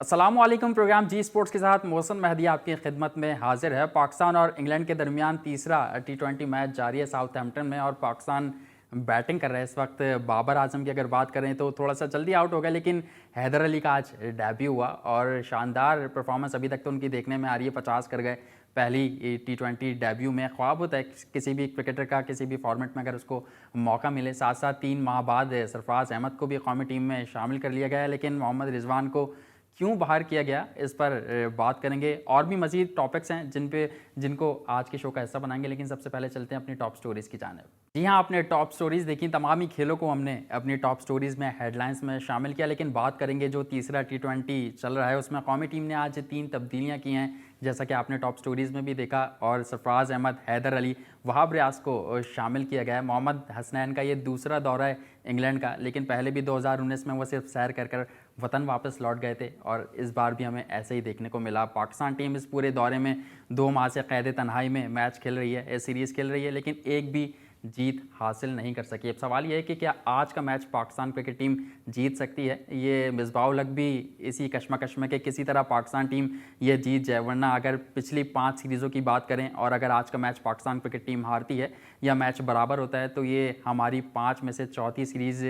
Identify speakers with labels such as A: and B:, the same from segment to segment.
A: अस्सलामुअलैकुम। प्रोग्राम जी स्पोर्ट्स के साथ मोहसिन मेहदी आपकी खिदमत में हाजिर है। पाकिस्तान और इंग्लैंड के दरमियान तीसरा T20 मैच जारी है साउथहैम्पटन में और पाकिस्तान बैटिंग कर रहा है इस वक्त। बाबर आजम की अगर बात करें तो थोड़ा सा जल्दी आउट हो गया, लेकिन हैदर अली का आज डेब्यू हुआ और शानदार परफॉर्मेंस अभी तक तो उनकी देखने में आ रही है। 50 कर गए पहली T20 डेब्यू में। ख्वाब होता है किसी भी क्रिकेटर का किसी भी फॉर्मेट में अगर उसको मौका मिले। साथ साथ 3 माह बाद सरफराज अहमद को भी कौमी टीम में शामिल कर लिया गया है, लेकिन मोहम्मद रिजवान को क्यों बाहर किया गया इस पर बात करेंगे। और भी मज़ीद टॉपिक्स हैं जिनको आज के शो का हिस्सा बनाएंगे, लेकिन सबसे पहले चलते हैं अपनी टॉप स्टोरीज़ की जानिब। जी हाँ, आपने टॉप स्टोरीज़ देखी। तमाम ही खेलों को हमने अपनी टॉप स्टोरीज़ में हेडलाइंस में शामिल किया, लेकिन बात करेंगे जो तीसरा T20 चल रहा है उसमें कौमी टीम ने आज 3 तब्दीलियाँ की हैं, जैसा कि आपने टॉप स्टोरीज़ में भी देखा। और सरफराज अहमद, हैदर अली, वहाब रियाज को शामिल किया गया है। मोहम्मद हसनैन का ये दूसरा दौरा है इंग्लैंड का, लेकिन पहले भी 2019 में वो सिर्फ सैर कर वतन वापस लौट गए थे और इस बार भी हमें ऐसे ही देखने को मिला। पाकिस्तान टीम इस पूरे दौरे में 2 माह से कैद तन्हाई में मैच खेल रही है, सीरीज़ खेल रही है, लेकिन एक भी जीत हासिल नहीं कर सकी। अब सवाल ये है कि क्या आज का मैच पाकिस्तान क्रिकेट टीम जीत सकती है। ये मिसबाह-उल-हक भी इसी कश्मकश में कि किसी तरह पाकिस्तान टीम ये जीत जाए, वरना अगर पिछली 5 सीरीज़ों की बात करें और अगर आज का मैच पाकिस्तान क्रिकेट टीम हारती है या मैच बराबर होता है तो ये हमारी 5 में से चौथी सीरीज़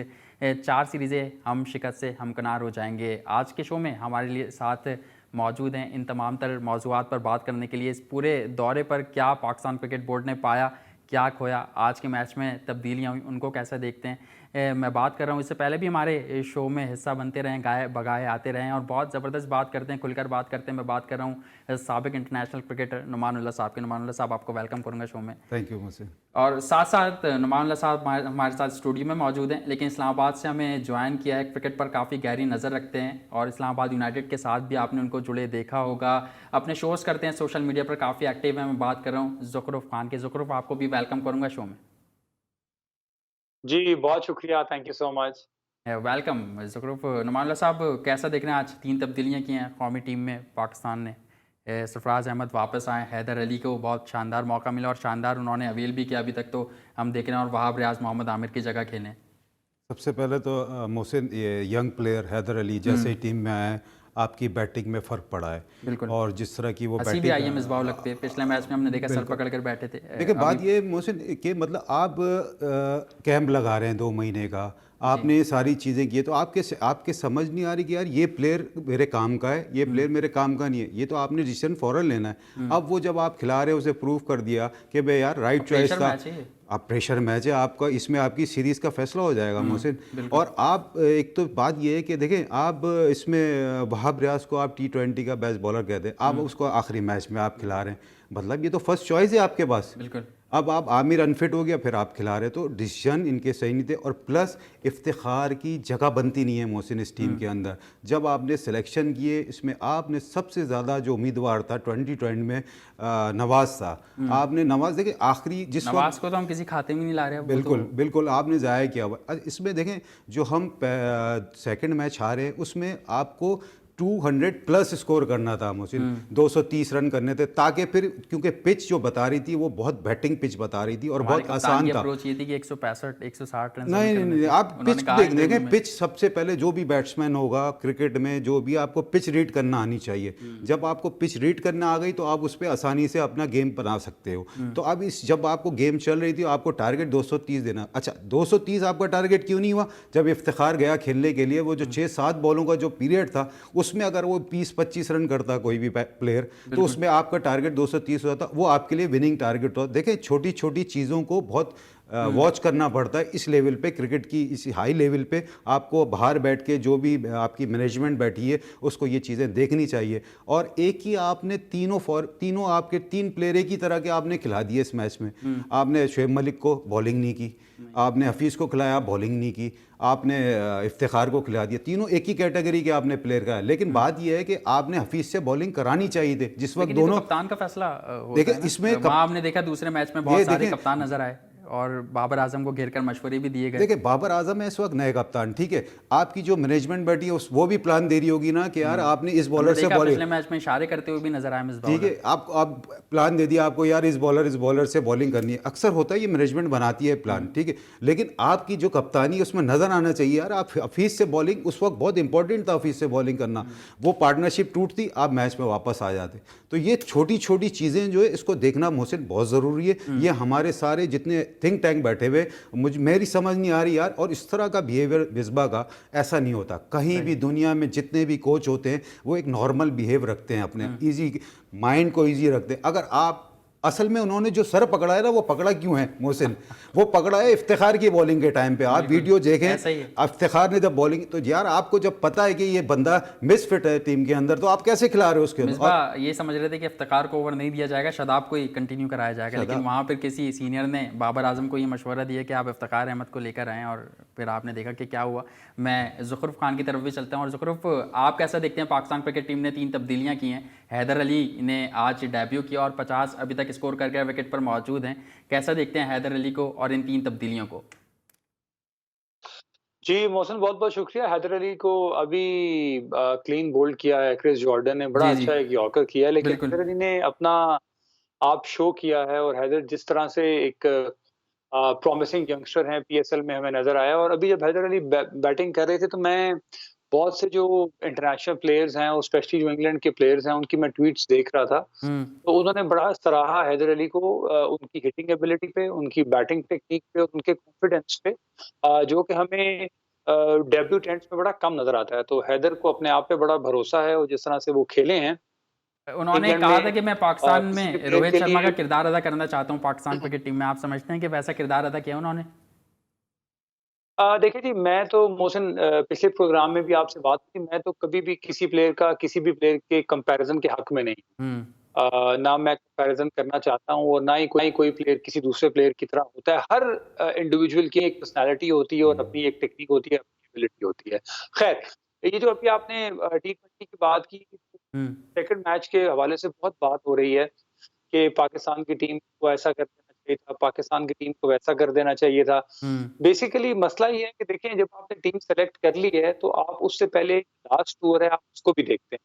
A: 4 सीरीज़ें हम शिकस्त से हमकिनार हो जाएंगे। आज के शो में हमारे लिए साथ मौजूद हैं इन तमाम तर मौज़ूआत पर बात करने के लिए। इस पूरे दौरे पर क्या पाकिस्तान क्रिकेट बोर्ड ने पाया, क्या खोया, आज के मैच में तब्दीलियाँ हुई, उनको कैसे देखते हैं। मैं बात कर रहा हूँ, इससे पहले भी हमारे शो में हिस्सा बनते रहें, गाए बगाए आते रहें और बहुत ज़बरदस्त बात करते हैं, खुलकर बात करते हैं। मैं बात कर रहा हूँ साबिक इंटरनेशनल क्रिकेटर नुमानुल्लाह साहब के। नुमानुल्लाह साहब, आपको वेलकम करूँगा शो में।
B: थैंक यू मुझसे।
A: और साथ साथ नुमानुल्लाह साहब हमारे साथ स्टूडियो में मौजूद हैं, लेकिन इस्लामाबाद से हमें ज्वाइन किया है। क्रिकेट पर काफ़ी गहरी नज़र रखते हैं और इस्लामाबाद यूनाइटेड के साथ भी आपने उनको जुड़े देखा होगा। अपने शोज़ करते हैं, सोशल मीडिया पर काफ़ी एक्टिव हैं। मैं बात कर रहा हूँ ज़ुखरुफ खान के। ज़ुखरुफ, आपको भी वेलकम करूँगा शो में।
C: जी, बहुत शुक्रिया, thank you so much.
A: Welcome Zukhruf. Numanullah साहब, कैसा देख रहे हैं आज 3 तब्दीलियाँ की हैं कौमी टीम में पाकिस्तान ने। सरफराज अहमद वापस आए, हैदर अली को बहुत शानदार मौका मिला और शानदार उन्होंने अवील भी किया अभी तक तो हम देख रहे हैं, और वहाब रियाज मोहम्मद आमिर की जगह खेलें।
B: सबसे पहले तो मोहसिन, ये यंग प्लेयर हैदर अली जैसे ही टीम में आए, आपकी बैटिंग में फ़र्क पड़ा है।
A: बिल्कुल।
B: और जिस तरह की वो
A: हंसी भी आई है मिसबाह-उल-हक पे। पिछले मैच में हमने देखा सर पकड़ कर बैठे थे।
B: देखिए, बात ये मोहसिन कि मतलब आप कैंप लगा रहे हैं 2 महीने का, आपने ये सारी चीज़ें की है, तो आपके समझ नहीं आ रही कि यार ये प्लेयर मेरे काम का है, ये प्लेयर मेरे काम का नहीं है। ये तो आपने डिसीजन फ़ौरन लेना है। अब वो जब आप खिला रहे हो, उसे प्रूव कर दिया कि भाई यार राइट चॉइस था। आप प्रेशर मैच है आपका, इसमें आपकी सीरीज़ का फैसला हो जाएगा मोहसिन। और आप एक तो बात ये है कि देखें, आप इसमें वहाब रियाज को आप T20 का बेस्ट बॉलर कहते हैं, आप उसको आखिरी मैच में आप खिला रहे हैं, मतलब ये तो फर्स्ट चॉइस है आपके पास।
A: बिल्कुल।
B: अब आप आमिर अनफिट हो गया, फिर आप खिला रहे, तो डिसीजन इनके सही नहीं थे। और प्लस इफ्तिखार की जगह बनती नहीं है मोहसिन इस टीम के अंदर। जब आपने सिलेक्शन किए, इसमें आपने सबसे ज़्यादा जो उम्मीदवार था 2020 में नवाज़ था। आपने नवाज़, देखिए आखिरी जिस
A: नवाज़ को तो हम किसी खाते में नहीं ला रहे हैं।
B: बिल्कुल बिल्कुल आपने ज़ाया किया हुआ। इसमें देखें, जो हम सेकंड मैच हारे हैं उसमें आपको 200 प्लस स्कोर करना था मोहसिन, 230 रन करने थे, ताकि फिर क्योंकि पिच जो बता रही थी वो बहुत बैटिंग पिच बता रही थी और बहुत आसान था।
A: अप्रोच ये थी कि 165 160 रन
B: नहीं, आप पिच देखें। पिच सबसे पहले जो भी बैट्समैन होगा क्रिकेट में, जो भी आपको पिच रीड करना आनी चाहिए। जब आपको पिच रीड करना आ गई तो आप उस पर आसानी से अपना गेम बना सकते हो। तो अब जब आपको गेम चल रही थी, आपको टारगेट 230 देना। अच्छा, 230 आपका टारगेट क्यों नहीं हुआ? जब इफ्तिखार गया खेलने के लिए, वो जो 6-7 बॉलों का जो पीरियड था, उसमें अगर वो 20-25 रन करता कोई भी प्लेयर, तो उसमें आपका टारगेट 230 होता, वो आपके लिए विनिंग टारगेट होता। देखें, छोटी छोटी चीज़ों को बहुत वॉच करना पड़ता है इस लेवल पे, क्रिकेट की इस हाई लेवल पे। आपको बाहर बैठ के जो भी आपकी मैनेजमेंट बैठी है उसको ये चीज़ें देखनी चाहिए। और एक ही आपने तीनों आपके 3 प्लेयर एक ही तरह के आपने खिला दिए इस मैच में। आपने शुएब मलिक को बॉलिंग नहीं की, आपने हफीज़ को खिलाया, बॉलिंग नहीं की, आपने इफ्तिखार को खिला दिया। तीनों एक ही कैटेगरी के आपने प्लेयर का है। लेकिन बात यह है कि आपने हफीज़ से बॉलिंग करानी चाहिए थी जिस वक्त दोनों
A: कप्तान का फैसला
B: देखिए। इसमें
A: आपने देखा दूसरे मैच में बहुत सारे कप्तान नजर आए और बाबर आजम को घेर कर मशवरे भी दिए गए।
B: देखिए बाबर आजम है इस वक्त नए कप्तान, ठीक है, आपकी जो मैनेजमेंट बैठी है उस वो भी प्लान दे रही होगी ना कि यार आपने इस
A: हमने
B: बॉलर से
A: देखा
B: बॉलिंग,
A: पिछले मैच में इशारे करते हुए भी नजर आए मिसबाह
B: ठीक है, आप प्लान दे दिया आपको यार इस बॉलर से बॉलिंग करनी है। अक्सर होता है ये मैनेजमेंट बनाती है प्लान, ठीक है, लेकिन आपकी जो कप्तानी है उसमें नजर आना चाहिए यार आप हफीज से बॉलिंग, उस वक्त बहुत इंपॉर्टेंट था हफीज से बॉलिंग करना, वो पार्टनरशिप टूटती आप मैच में वापस आ जाते। तो ये छोटी छोटी चीज़ें जो है इसको देखना मोहसिन बहुत ज़रूरी है। ये हमारे सारे जितने थिंक टैंक बैठे हुए, मुझे मेरी समझ नहीं आ रही यार, और इस तरह का बिहेवियर मिसबा का ऐसा नहीं होता कहीं भी दुनिया में। जितने भी कोच होते हैं वो एक नॉर्मल बिहेव रखते हैं, अपने इजी माइंड को इजी रखते हैं। अगर आप असल में उन्होंने जो सर पकड़ा है ना, वो पकड़ा क्यों है मोहसिन, वो पकड़ा है इफ्तिखार की बॉलिंग के टाइम पे। आप वीडियो देखें, इफ्तिखार ने जब बॉलिंग, तो यार आपको जब पता है कि ये बंदा मिसफिट है टीम के अंदर, तो आप कैसे खिला रहे हो उसके
A: अंदर? ये समझ रहे थे कि इफ्तिखार को ओवर नहीं दिया जाएगा, शादाब को ही कंटिन्यू कराया जाएगा, लेकिन वहां पर किसी सीनियर ने बाबर आजम को ये मशवरा दिया कि आप इफ्तिखार अहमद को लेकर आएँ, और फिर आपने देखा कि क्या हुआ। मैं ज़ुखरुफ खान की तरफ भी चलता हूँ। और ज़ुखरुफ, आप कैसा देखते हैं पाकिस्तान क्रिकेट टीम ने 3 तब्दीलियाँ की हैं। हैदर अली ने आज डेब्यू किया और 50 अभी तक स्कोर करके विकेट पर मौजूद हैं। कैसा देखते हैं हैदर अली को और इन 3 तब्दीलियों को?
C: जी, मोहसिन बहुत-बहुत शुक्रिया। हैदर अली को अभी क्लीन बोल्ड किया है क्रिस जॉर्डन ने, बड़ा
A: जी, जी।
C: अच्छा एक यॉर्कर किया है, लेकिन
A: बिल्कुल।
C: हैदर अली ने अपना आप शो किया है। और हैदर जिस तरह से एक प्रॉमिसिंग यंगस्टर हैं पीएसएल में हमें नज़र आया। और अभी जब हैदर अली बैटिंग कर रहे थे तो मैं बहुत से जो इंटरनेशनल प्लेयर्स हैं और स्पेशली जो इंग्लैंड के प्लेयर्स हैं उनकी मैं ट्वीट्स देख रहा था।
A: हुँ।
C: तो उन्होंने बड़ा सराहा हैदर अली को, उनकी हिटिंग एबिलिटी पे, उनकी बैटिंग टेक्निक पे और उनके कॉन्फिडेंस पे, जो कि हमें डेब्यूटेंट्स में बड़ा कम नज़र आता है। तो हैदर को अपने आप पे बड़ा भरोसा है और जिस तरह से वो खेले हैं
A: उन्होंने
C: इंग्लैंड
A: कहा था
C: में,
A: कि मैं पाकिस्तान
C: किसी भी
A: में
C: प्लेयर
A: रोहित
C: के
A: शर्मा का
C: लिए
A: किरदार अदा करना चाहता हूँ पाकिस्तान क्रिकेट टीम में। आप समझते हैं कि वैसा किरदार अदा किया उन्होंने?
C: देखिए जी, मैं तो मोहसिन पिछले प्रोग्राम में भी आपसे बात की, मैं तो कभी भी किसी प्लेयर का किसी भी प्लेयर के कंपैरिज़न के हक में नहीं हूँ।
A: हुँ।
C: ना मैं कंपैरिज़न करना चाहता हूँ और ना ही कोई प्लेयर किसी दूसरे प्लेयर की तरह होता है। हर इंडिविजुअल की एक पर्सनैलिटी होती है और अपनी एक टेक्निक होती है, अपनी एबिलिटी होती है। ख़ैर, ये जो अभी आपने टी20 की बात की,
A: हुँ।
C: सेकंड मैच के हवाले से बहुत बात हो रही है कि पाकिस्तान की टीम को ऐसा कर देना चाहिए था, पाकिस्तान की टीम को वैसा कर देना चाहिए था।
A: हुँ।
C: बेसिकली मसला ये है कि देखिए, जब आपने टीम सेलेक्ट कर ली है तो आप उससे पहले लास्ट ओवर है, आप उसको भी देखते हैं।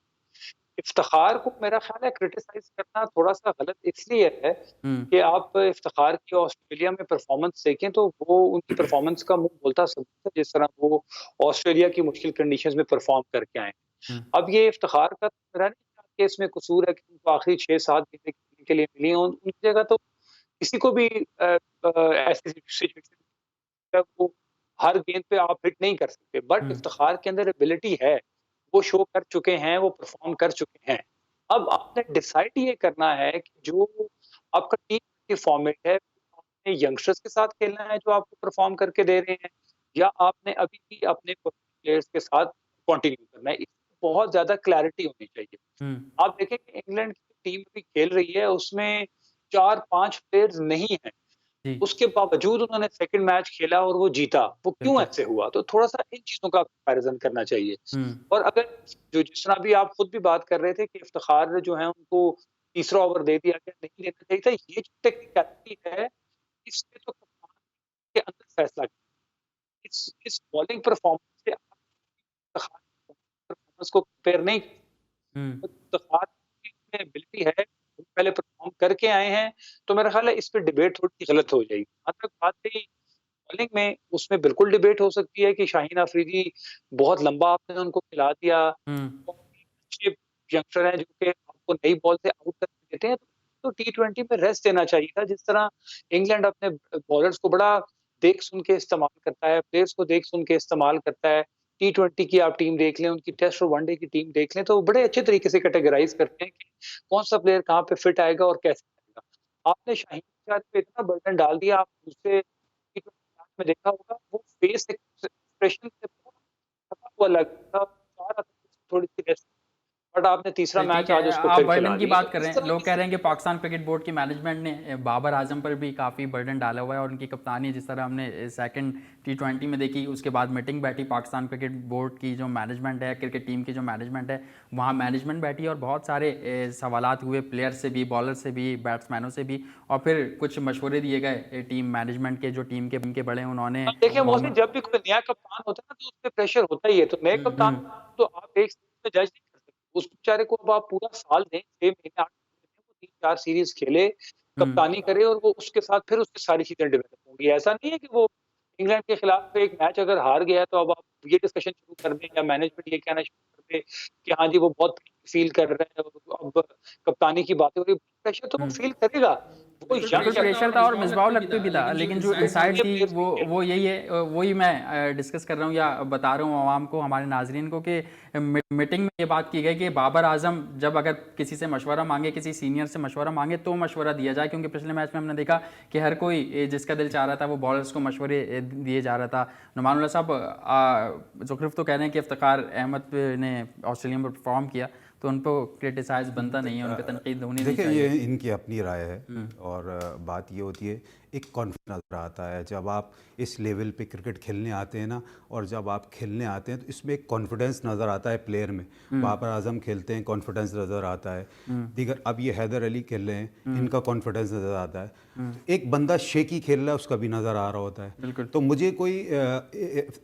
C: इफ्तिखार को मेरा ख़्याल है क्रिटिसाइज़ करना थोड़ा-सा गलत इसलिए है
A: हुँ।
C: कि आप इफ्तिखार की ऑस्ट्रेलिया में परफ़ॉर्मेंस देखें तो वो उनकी परफ़ॉर्मेंस का मुँह बोलता सबूत है, जिस तरह वो ऑस्ट्रेलिया की मुश्किल कंडीशंस में परफ़ॉर्म करके आए।
A: हुँ।
C: अब ये इफ्तिखार का तो मेरा नहीं कि इसमें कसूर है कि उनको आखिरी 6-7 गेंदें खेलने के लिए मिली हों। उनकी जगह तो किसी को भी ऐसी सिचुएशन है, वो हर गेंद पे आप हिट नहीं कर सकते। बट
A: हुँ।
C: इफ्तिखार के अंदर एबिलिटी है, वो शो कर चुके हैं, वो परफ़ॉर्म कर चुके हैं। अब आपने डिसाइड ये करना है कि जो आपका टीम के फॉर्मेट है, आपने यंगस्टर्स के साथ खेलना है जो आपको परफ़ॉर्म करके दे रहे हैं, या आपने अभी भी अपने प्लेयर्स के साथ कंटिन्यू करना है। इसमें बहुत ज़्यादा क्लैरिटी होनी चाहिए।
A: हुँ।
C: आप देखें कि इंग्लैंड की टीम भी खेल रही है, उसमें 4-5 प्लेयर्स नहीं हैं।
A: जी।
C: उसके बावजूद उन्होंने सेकंड मैच खेला और वो जीता। वो क्यों
A: बिल्कुल।
C: ऐसे हुआ? तो थोड़ा-सा इन चीज़ों का कंपैरिज़न करना चाहिए।
A: हुँ।
C: और अगर जो जिस तरह अभी आप खुद भी बात कर रहे थे कि इफ्तिखार जो है उनको तीसरा ओवर दे दिया गया, नहीं देना चाहिए था। ये जो टेक्निकैलिटी है, इससे तो कप्तान के अंदर फैसला इस बॉलिंग परफॉर्मेंस से आप इफ्तिखार की परफॉर्मेंस को कंपेयर नहीं कर
A: हुँ।
C: सकते। इफ्तिखार की इसमें एबिलिटी है, वो पहले परफॉर्म करके आए हैं, तो मेरा ख़्याल है इस पे डिबेट थोड़ी-सी गलत हो जाएगी। जहाँ तक बात रही बॉलिंग में, उसमें बिल्कुल डिबेट हो सकती है कि शाहीन अफरीदी बहुत लंबा आपने उनको खिला दिया।
A: हुँ।
C: बहुत ही अच्छे यंगस्टर हैं जो कि आपको नई बॉल से आउट करके देते हैं। तो टी20 में रेस्ट देना चाहिए था। जिस तरह इंग्लैंड अपने बॉलर्स को बड़ा देख सुन के इस्तेमाल करता है, प्लेयर्स को देख सुन के इस्तेमाल करता है। टी20 की आप टीम देख लें, उनकी टेस्ट और वनडे की टीम देख लें, तो वो बड़े अच्छे तरीके से कैटेगराइज़ करते हैं कि कौन-सा प्लेयर कहाँ पे फिट आएगा और कैसे आएगा। आपने शाहीन अफरीदी पे इतना बर्डन डाल दिया, आप दूसरे टी20 मैच में देखा होगा, वो फेस एक्सप्रेशन से बहुत थका हुआ लग रहा था, चाह रहा था कि थोड़ी-सी रेस्ट। बट आपने तीसरा
A: ठीक
C: मैच
A: है,
C: आज उसको
A: आप
C: फिर खिला
A: बर्डन की
C: दिया।
A: बात
C: तो
A: कर रहे
C: इस
A: हैं,
C: तरह
A: लोग
C: की
A: कह रहे हैं कि पाकिस्तान क्रिकेट बोर्ड की मैनेजमेंट ने बाबर आजम पर भी काफ़ी बर्डन डाला हुआ है और उनकी कप्तानी जिस तरह हमने सेकंड T20 में देखी, उसके बाद मीटिंग बैठी पाकिस्तान क्रिकेट बोर्ड की जो मैनेजमेंट है, क्रिकेट टीम की जो मैनेजमेंट है, वहाँ मैनेजमेंट बैठी और बहुत सारे सवालात हुए प्लेयर से भी, बॉलर से भी, बैट्समैनों से भी, और फिर कुछ मशवरे दिए गए टीम मैनेजमेंट के, जो टीम के बड़े उन्होंने
C: अब देखिए मोहसिन, जब भी कोई नया कप्तान होता है ना तो उस पे प्रेशर होता ही है। तो नए कप्तान तो आप एक सीरीज में जज नहीं कर सकते। उस बेचारे को अब आप पूरा साल दें, 6 महीने 8 महीने दें, वो 3-4 सीरीज खेले, कप्तानी करे और वो उसके साथ फिर उसकी सारी चीजें डेवलप होंगी। ऐसा नहीं है कि वो इंग्लैंड के खिलाफ एक मैच अगर हार गया तो अब आप ये डिस्कशन शुरू कर दें या मैनेजमेंट ये कहना शुरू कर दे कि हाँ जी वो बहुत फील कर रहे हैं और अब कप्तानी की बातें हो रही। प्रेशर तो वो फील करेगा। वो
A: बिल्कुल
C: यंग
A: प्रेशर था और मिसबाह लगते भी था, लेकिन जो इंसाइड थी वो यही है, वही मैं डिस्कस कर रहा हूँ या बता रहा हूँ आवाम को, हमारे नाजरीन को, कि मीटिंग में ये बात की गई कि बाबर आजम जब अगर किसी से मशवरा मांगे, किसी सीनियर से मशवरा मांगे तो मशवरा दिया जाए, क्योंकि पिछले मैच में हमने देखा कि हर कोई जिसका दिल चाह रहा था वो बॉलर्स को मशवरे दिए जा रहा था। नुमानुल्लाह साहब, ज़ुखरुफ तो कह रहे हैं कि इफ्तिखार अहमद ने ऑस्ट्रेलिया में परफॉर्म किया, तो उन पर क्रिटिसाइज बनता नहीं है, उन पर तनकीद होनी नहीं
B: देखिए
A: चाहिए।
B: ये इनकी अपनी राय है और बात ये होती है, एक कॉन्फिडेंस नज़र आता है जब आप इस लेवल पे क्रिकेट खेलने आते हैं ना, और जब आप खेलने आते हैं तो इसमें एक कॉन्फिडेंस नज़र आता है प्लेयर में। बाबर आजम खेलते हैं, कॉन्फिडेंस नज़र आता है। दीगर अब ये हैदर अली खेल रहे हैं, इनका कॉन्फिडेंस नज़र आता है। एक बंदा शेकी खेल रहा है, उसका भी नज़र आ रहा होता है। तो मुझे कोई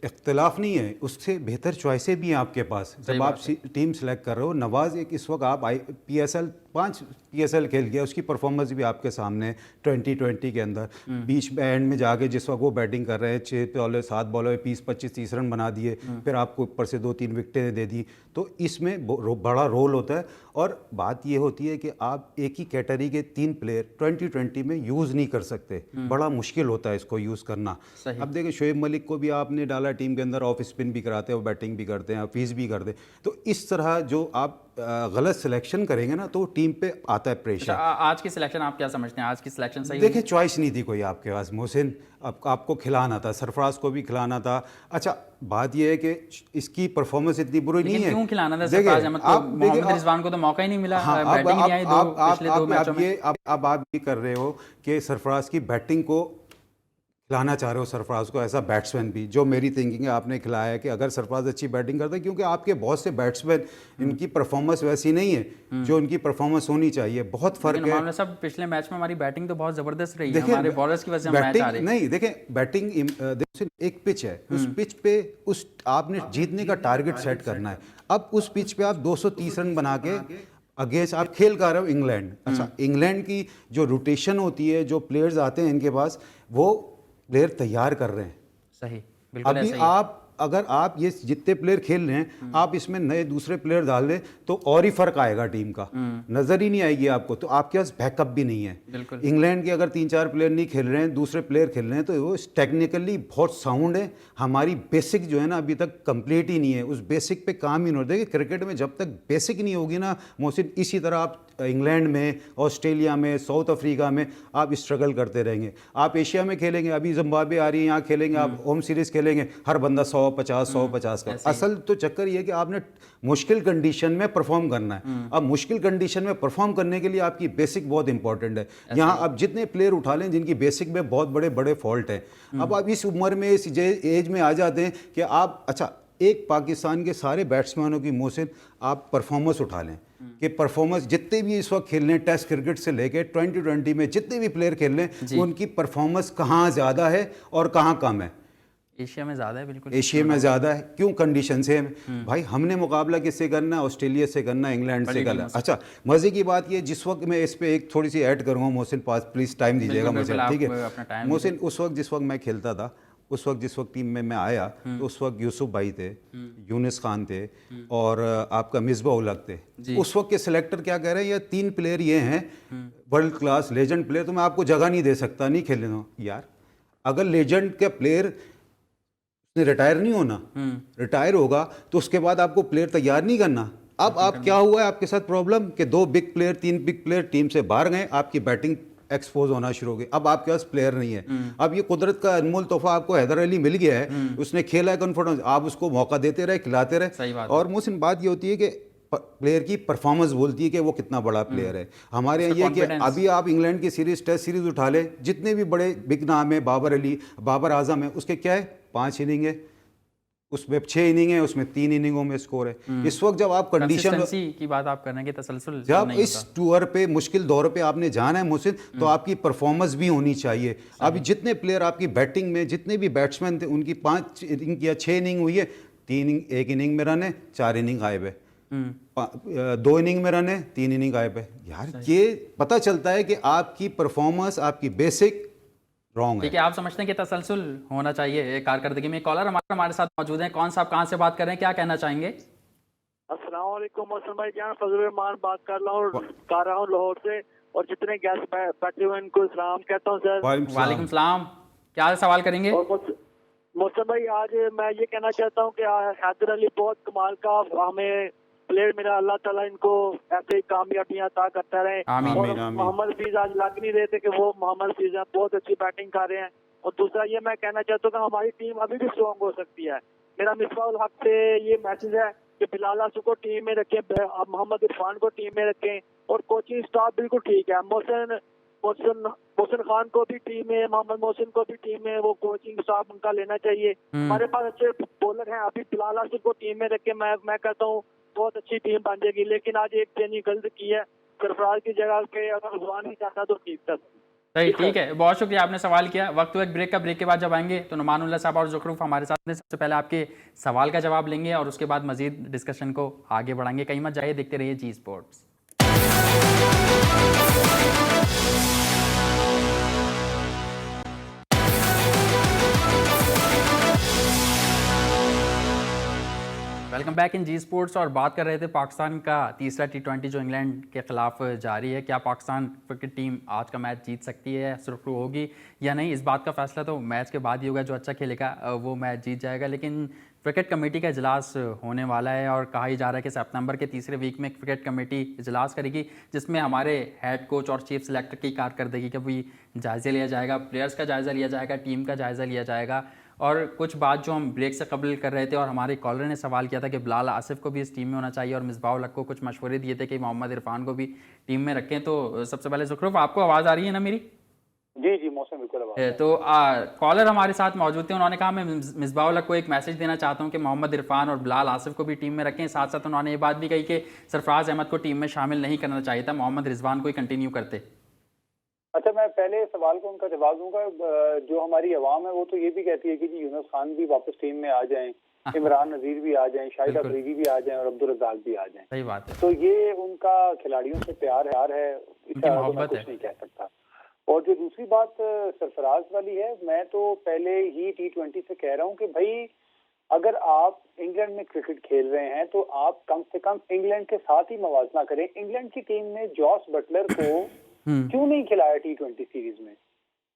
B: इख्तलाफ नहीं है, उससे बेहतर चॉइसें भी हैं आपके पास जब आप टीम सेलेक्ट कर रहे हो। नवाज एक इस वक्त आप PSL 5 PSL खेल गया, उसकी परफॉर्मेंस भी आपके सामने है 2020 के अंदर। बीच में एंड में जाके जिस वक्त वो बैटिंग कर रहे हैं, 6 बॉल 7 बॉलों में 20-25-30 रन बना दिए, फिर आपको ऊपर से 2-3 विकेटें दे दी, तो इसमें बड़ा रोल होता है। और बात ये होती है कि आप एक ही कैटेगरी के 3 प्लेयर 2020 में यूज़ नहीं कर सकते, बड़ा मुश्किल होता है इसको यूज़ करना। अब देखिए शोएब मलिक को भी आपने डाला टीम के अंदर, ऑफ स्पिन भी कराते हैं, वो बैटिंग भी करते हैं, फीस भी करते हैं, तो इस तरह जो आप गलत सिलेक्शन करेंगे ना तो टीम पे आता है प्रेशर।
A: आज की सिलेक्शन आप क्या समझते हैं, आज की सिलेक्शन सही?
B: देखिए चॉइस नहीं थी कोई आपके पास मोहसिन, आपको खिलाना था, सरफराज को भी खिलाना था। अच्छा बात यह है कि इसकी परफॉर्मेंस इतनी बुरी नहीं है,
A: क्यों खिलाना था सरफराज अहमद को? मोहम्मद रिजवान को तो मौका ही नहीं मिला, बैटिंग नहीं आई पिछले 2 मैचों में।
B: अब आप ये कर रहे हो कि सरफराज की बैटिंग को खिलाना चाह रहे हो, सरफराज को ऐसा बैट्समैन भी, जो मेरी थिंकिंग है आपने खिलाया है कि अगर सरफराज अच्छी बैटिंग करता है, क्योंकि आपके बहुत से बैट्समैन इनकी परफॉर्मेंस वैसी नहीं है जो इनकी परफॉर्मेंस होनी चाहिए, बहुत फर्क है।
A: सब पिछले मैच में हमारी बैटिंग तो बहुत जबरदस्त रही है, हमारे बॉलर्स की वजह से मैच आ रहे।
B: नहीं देखें बैटिंग एक पिच है, उस पिच पे उस आपने जीतने का टारगेट सेट करना है। अब उस पिच पे आप 230 रन बना के अगेंस्ट आप खेल कर रहे हो इंग्लैंड। अच्छा इंग्लैंड की जो रोटेशन होती है, जो प्लेयर्स आते हैं इनके पास, वो प्लेयर तैयार कर रहे हैं।
A: सही, बिल्कुल
B: अभी आप अगर आप ये जितने प्लेयर खेल रहे हैं, आप इसमें नए दूसरे प्लेयर डाल दें तो और ही फर्क आएगा, टीम का नजर ही नहीं आएगी आपको। तो आपके पास बैकअप भी नहीं है। इंग्लैंड के अगर 3-4 प्लेयर नहीं खेल रहे हैं, दूसरे प्लेयर खेल रहे हैं, तो वो टेक्निकली बहुत साउंड है। हमारी बेसिक जो है ना अभी तक कंप्लीट ही नहीं है, उस बेसिक पे काम ही नहीं होता। देखिए क्रिकेट में जब तक बेसिक नहीं होगी ना मोहसिन, इसी तरह आप इंग्लैंड में, ऑस्ट्रेलिया में, साउथ अफ्रीका में आप स्ट्रगल करते रहेंगे। आप एशिया में खेलेंगे, अभी जिम्बाब्वे आ रही है, यहाँ खेलेंगे, आप होम सीरीज खेलेंगे, हर बंदा 150 का। असल तो चक्कर ये कि आपने मुश्किल कंडीशन में परफॉर्म करना है। अब मुश्किल कंडीशन में परफॉर्म करने के लिए आपकी बेसिक बहुत इंपॉर्टेंट है। यहाँ अब जितने प्लेयर उठा लें जिनकी बेसिक में बहुत बड़े बड़े फॉल्ट हैं, अब आप इस उम्र में, इस एज में आ जाते हैं कि आप, अच्छा एक पाकिस्तान के सारे बैट्समैनों की मोहसिन आप परफॉर्मेंस उठा लें कि परफॉर्मेंस जितने भी इस वक्त खेल रहे हैं टेस्ट क्रिकेट से लेके 2020 में जितने भी प्लेयर खेल रहे हैं, उनकी परफॉर्मेंस कहाँ ज़्यादा है और कहाँ कम है।
A: एशिया में ज़्यादा है, बिल्कुल
B: एशिया में ज़्यादा है। क्यों? कंडीशन से भाई हमने मुकाबला किससे करना है? ऑस्ट्रेलिया से करना है, इंग्लैंड से करना है। अच्छा मज़े की बात ये, जिस वक्त मैं इस पे एक थोड़ी सी ऐड करूँगा मोहसिन, पास प्लीज़ टाइम दीजिएगा मुझे, ठीक है मोहसिन? उस वक्त जिस वक्त मैं खेलता था, उस वक्त जिस वक्त टीम में मैं आया, तो उस वक्त यूसुफ भाई थे, यूनिस खान थे और आपका मिसबा उलग थे। उस वक्त के सिलेक्टर क्या कह रहे हैं, ये 3 प्लेयर ये हैं वर्ल्ड क्लास लेजेंड प्लेयर, तो मैं आपको जगह नहीं दे सकता, नहीं खेलने दो। यार अगर लेजेंड का प्लेयर रिटायर नहीं होना, रिटायर होगा तो उसके बाद आपको प्लेयर तैयार नहीं करना। अब आप क्या हुआ है आपके साथ प्रॉब्लम कि 2 big player 3 big player team से बाहर गए, आपकी बैटिंग एक्सपोज होना शुरू हो गई। अब आपके पास प्लेयर नहीं है। अब ये कुदरत का अनमोल तोहफा आपको हैदर अली मिल गया है, उसने खेला है कॉन्फिडेंस, आप उसको मौका देते रहे, खिलाते रहे। और मोहसिन बात ये होती है कि प्लेयर की परफॉर्मेंस बोलती है कि वो कितना बड़ा प्लेयर है। हमारे यहाँ ये कि अभी आप इंग्लैंड की सीरीज टेस्ट सीरीज उठा ले, जितने भी बड़े बिग नाम है, बाबर अली, बाबर आजम है, उसके क्या है 5 इनिंग है, उसमें 6 इनिंग है, उसमें 3 इनिंगों में स्कोर है। इस वक्त जब आप कंडीशन
A: की बात आप करने की तसलसल
B: जब इस टूर पे मुश्किल दौर पे आपने जाना है मोहसिन, तो आपकी परफॉर्मेंस भी होनी चाहिए। अभी जितने प्लेयर आपकी बैटिंग में, जितने भी बैट्समैन थे, उनकी 5 इनिंग या 6 इनिंग हुई है, 1 इनिंग में रन है, 4 इनिंग गायब है, 2 इनिंग में रन है, 3 इनिंग गायब है। यार ये पता चलता है कि आपकी परफॉर्मेंस, आपकी बेसिक रॉन्ग है।
A: ठीक है, आप समझते हैं कि तसलसल होना चाहिए कारकर्दगी में। कॉलर हमारे साथ मौजूद हैं। कौन साहब, कहाँ से बात कर रहे हैं, क्या कहना चाहेंगे?
D: अस्सलाम वालेकुम मौसम भाई जान, फजल रहमान बात कर रहा हूँ लाहौर से, और जितने गेस्ट बैठे हुए उनको सलाम कहता हूँ सर।
A: वालेकुम सलाम। क्या सवाल करेंगे?
D: मौसम भाई आज मैं ये कहना चाहता हूँ कि हैदर अली बहुत कमाल का हमें प्लेयर, मेरा अल्लाह ताला इनको ऐसे ही कामयाबियां अता करता रहे। और मोहम्मद हफीज आज लग नहीं रहे थे कि वो मोहम्मद हफीज बहुत अच्छी बैटिंग कर रहे हैं। और दूसरा ये मैं कहना चाहता हूँ कि हमारी टीम अभी भी स्ट्रॉन्ग हो सकती है। मेरा मिसबाहुल हक से ये मैसेज है कि बिलाल आसू को टीम में रखें, मोहम्मद इरफान को टीम में रखें, और कोचिंग स्टाफ बिल्कुल ठीक है। मोहसिन खान को भी टीम में, मोहम्मद मोहसिन को भी टीम में, वो कोचिंग स्टाफ उनका लेना चाहिए। हमारे पास अच्छे बॉलर हैं, अभी बिलाल आसू को टीम में रखे, मैं कहता हूँ बहुत अच्छी टीम बन जाएगी। लेकिन आज एक चेंज गलत की है, सरफराज की जगह पे अगर रिजवान ही चाहता तो ठीक था।
A: सही, ठीक है, बहुत शुक्रिया, आपने सवाल किया। वक्त हुआ एक ब्रेक का। ब्रेक के बाद जब आएंगे तो नुमानुल्लाह साहब और ज़ुखरूफ हमारे साथ हैं। सबसे पहले आपके सवाल का जवाब लेंगे और उसके बाद मजीद डिस्कशन को आगे बढ़ाएंगे। कहीं मत जाइए, देखते रहिए Zee Sports. Welcome back in Zee Sports. और बात कर रहे थे पाकिस्तान का तीसरा T20 जो इंग्लैंड के खिलाफ जारी है। क्या पाकिस्तान क्रिकेट टीम आज का मैच जीत सकती है, सुरखरू होगी या नहीं, इस बात का फैसला तो मैच के बाद ही होगा। जो अच्छा खेलेगा वो मैच जीत जाएगा। लेकिन क्रिकेट कमेटी का इजलास होने वाला है और कहा ही जा रहा है कि सितंबर के तीसरे वीक में क्रिकेट कमेटी इजलास करेगी, जिसमें हमारे हेड कोच और चीफ सेलेक्टर की कारकर्दगी का भी जायज़ा लिया जाएगा, प्लेयर्स का जायज़ा लिया जाएगा, टीम का जायज़ा लिया जाएगा। और कुछ बात जो हम ब्रेक से कबल कर रहे थे और हमारे कॉलर ने सवाल किया था कि बिलाल आसिफ को भी इस टीम में होना चाहिए, और मिसबाहुल हक को कुछ मशवरे दिए थे कि मोहम्मद इरफान को भी टीम में रखें। तो सबसे पहले ज़ुखरूफ, आपको आवाज़ आ रही है ना मेरी?
D: जी जी मौसम बिल्कुल आवाज़।
A: तो कॉलर हमारे साथ मौजूद थे, उन्होंने कहा मैं मिसबाहुल हक को एक मैसेज देना चाहता हूँ कि मोहम्मद इरफान और बिलाल आसिफ को भी टीम में रखें। साथ साथ उन्होंने ये बात भी कही कि सरफराज अहमद को टीम में शामिल नहीं करना चाहिए था, मोहम्मद रिजवान को ही कंटिन्यू करते।
E: अच्छा, मैं पहले सवाल को उनका जवाब दूंगा। जो हमारी अवाम है वो तो ये भी कहती है कि जी यूनुस खान भी वापस टीम में आ जाएं, इमरान नजीर भी आ जाएं, शाहिद अफरीदी भी आ जाएं और अब्दुल रज़ाक भी आ जाएं।
A: सही बात है।
E: तो ये उनका खिलाड़ियों से प्यार है, इसका तो मैं कुछ नहीं कह सकता। और जो दूसरी बात सरफराज वाली है, मैं तो पहले ही T20 से कह रहा हूँ कि भाई अगर आप इंग्लैंड में क्रिकेट खेल रहे हैं तो आप कम से कम इंग्लैंड के साथ ही मवाजना करें। इंग्लैंड की टीम में जॉस बटलर को क्यों नहीं खिलाया T20 सीरीज में?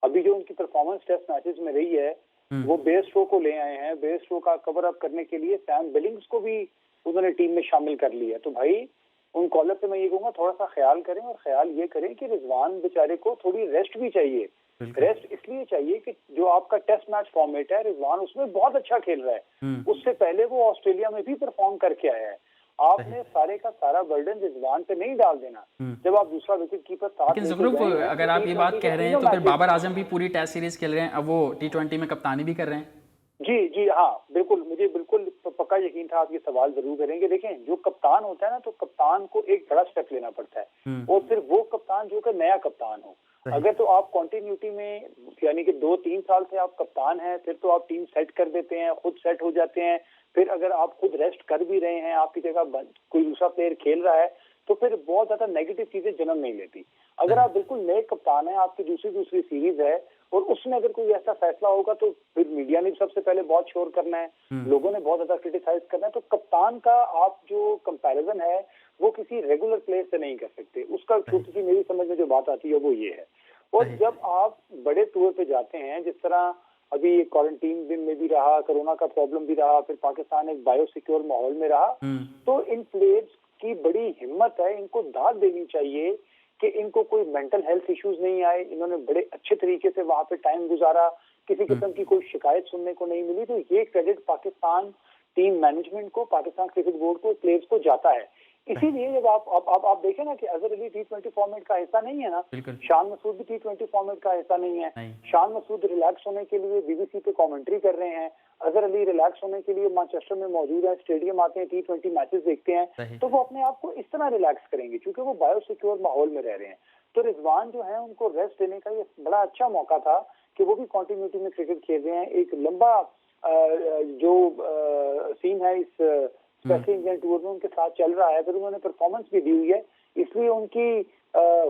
E: अभी जो उनकी परफॉर्मेंस टेस्ट मैचेस में रही है, वो बेस स्ट्रोक को ले आए हैं। बेस स्ट्रोक का कवर अप करने के लिए सैम बिलिंग्स को भी उन्होंने टीम में शामिल कर लिया। तो भाई उन कॉलर पे मैं ये कहूंगा थोड़ा सा ख्याल करें, और ख्याल ये करें कि रिजवान बेचारे को थोड़ी रेस्ट भी चाहिए। रेस्ट इसलिए चाहिए कि जो आपका टेस्ट मैच फॉर्मेट है, रिजवान उसमें बहुत अच्छा खेल रहा है। उससे पहले वो ऑस्ट्रेलिया में भी परफॉर्म करके आया है। आपने सारे का सारा बर्डन रिजवान पे नहीं डाल देना जब आप दूसरा विकेट कीपर साथ।
A: लेकिन ज़ुखरूफ, अगर आप ये बात कह रहे हैं तो फिर बाबर आजम भी पूरी टेस्ट सीरीज खेल रहे हैं, अब वो T20 में कप्तानी भी कर रहे हैं।
E: जी जी हाँ, बिल्कुल, मुझे बिल्कुल पक्का यकीन था आप ये सवाल जरूर करेंगे। देखें, जो कप्तान होता है ना, तो कप्तान को एक बड़ा स्टेप लेना पड़ता है, और फिर वो कप्तान जो कि नया कप्तान हो। अगर तो आप कंटिन्यूटी में, यानी कि 2-3 साल से आप कप्तान हैं, फिर तो आप टीम सेट कर देते हैं, खुद सेट हो जाते हैं। फिर अगर आप खुद रेस्ट कर भी रहे हैं, आपकी जगह कोई दूसरा प्लेयर खेल रहा है, तो फिर बहुत ज्यादा नेगेटिव चीजें जन्म नहीं लेती। अगर आप बिल्कुल नए कप्तान हैं, आपकी दूसरी सीरीज है, और उसमें अगर कोई ऐसा फैसला होगा तो फिर मीडिया ने सबसे पहले बहुत शोर करना है, लोगों ने बहुत ज्यादा क्रिटिसाइज करना है। तो कप्तान का आप जो कंपैरिजन है वो किसी रेगुलर प्लेयर से नहीं कर सकते। उसका छोटी सी मेरी समझ में जो बात आती है वो ये है। और जब आप बड़े टूर पे जाते हैं, जिस तरह अभी क्वारंटीन दिन में भी रहा, कोरोना का प्रॉब्लम भी रहा, फिर पाकिस्तान एक बायोसिक्योर माहौल में रहा, तो इन प्लेयर्स की बड़ी हिम्मत है। इनको दाद देनी चाहिए कि इनको कोई मेंटल हेल्थ इश्यूज नहीं आए। इन्होंने बड़े अच्छे तरीके से वहां पे टाइम गुजारा, किसी किस्म की कोई शिकायत सुनने को नहीं मिली। तो ये क्रेडिट पाकिस्तान टीम मैनेजमेंट को, पाकिस्तान क्रिकेट बोर्ड को, प्लेयर्स को जाता है। इसीलिए जब आप देखें ना कि अजहर अली T20 फॉर्मेट का हिस्सा नहीं है ना, शान मसूद भी T20 फॉर्मेट का हिस्सा नहीं है। शान मसूद रिलैक्स होने के लिए बीबीसी पे कमेंट्री कर रहे हैं, अजहर अली रिलैक्स होने के लिए मैनचेस्टर में मौजूद है, स्टेडियम आते हैं, T20 मैचेस देखते हैं, तो वो अपने आप को इस तरह रिलैक्स करेंगे क्योंकि वो बायोसिक्योर माहौल में रह रहे हैं। तो रिजवान जो है उनको रेस्ट देने का ये बड़ा अच्छा मौका था कि वो भी कंटिन्यूटी में क्रिकेट खेल रहे हैं। एक लंबा जो सीन है इस स्पेशली इंग्लैंड टूर में उनके साथ चल रहा है, फिर उन्होंने परफॉर्मेंस भी दी हुई है, इसलिए उनकी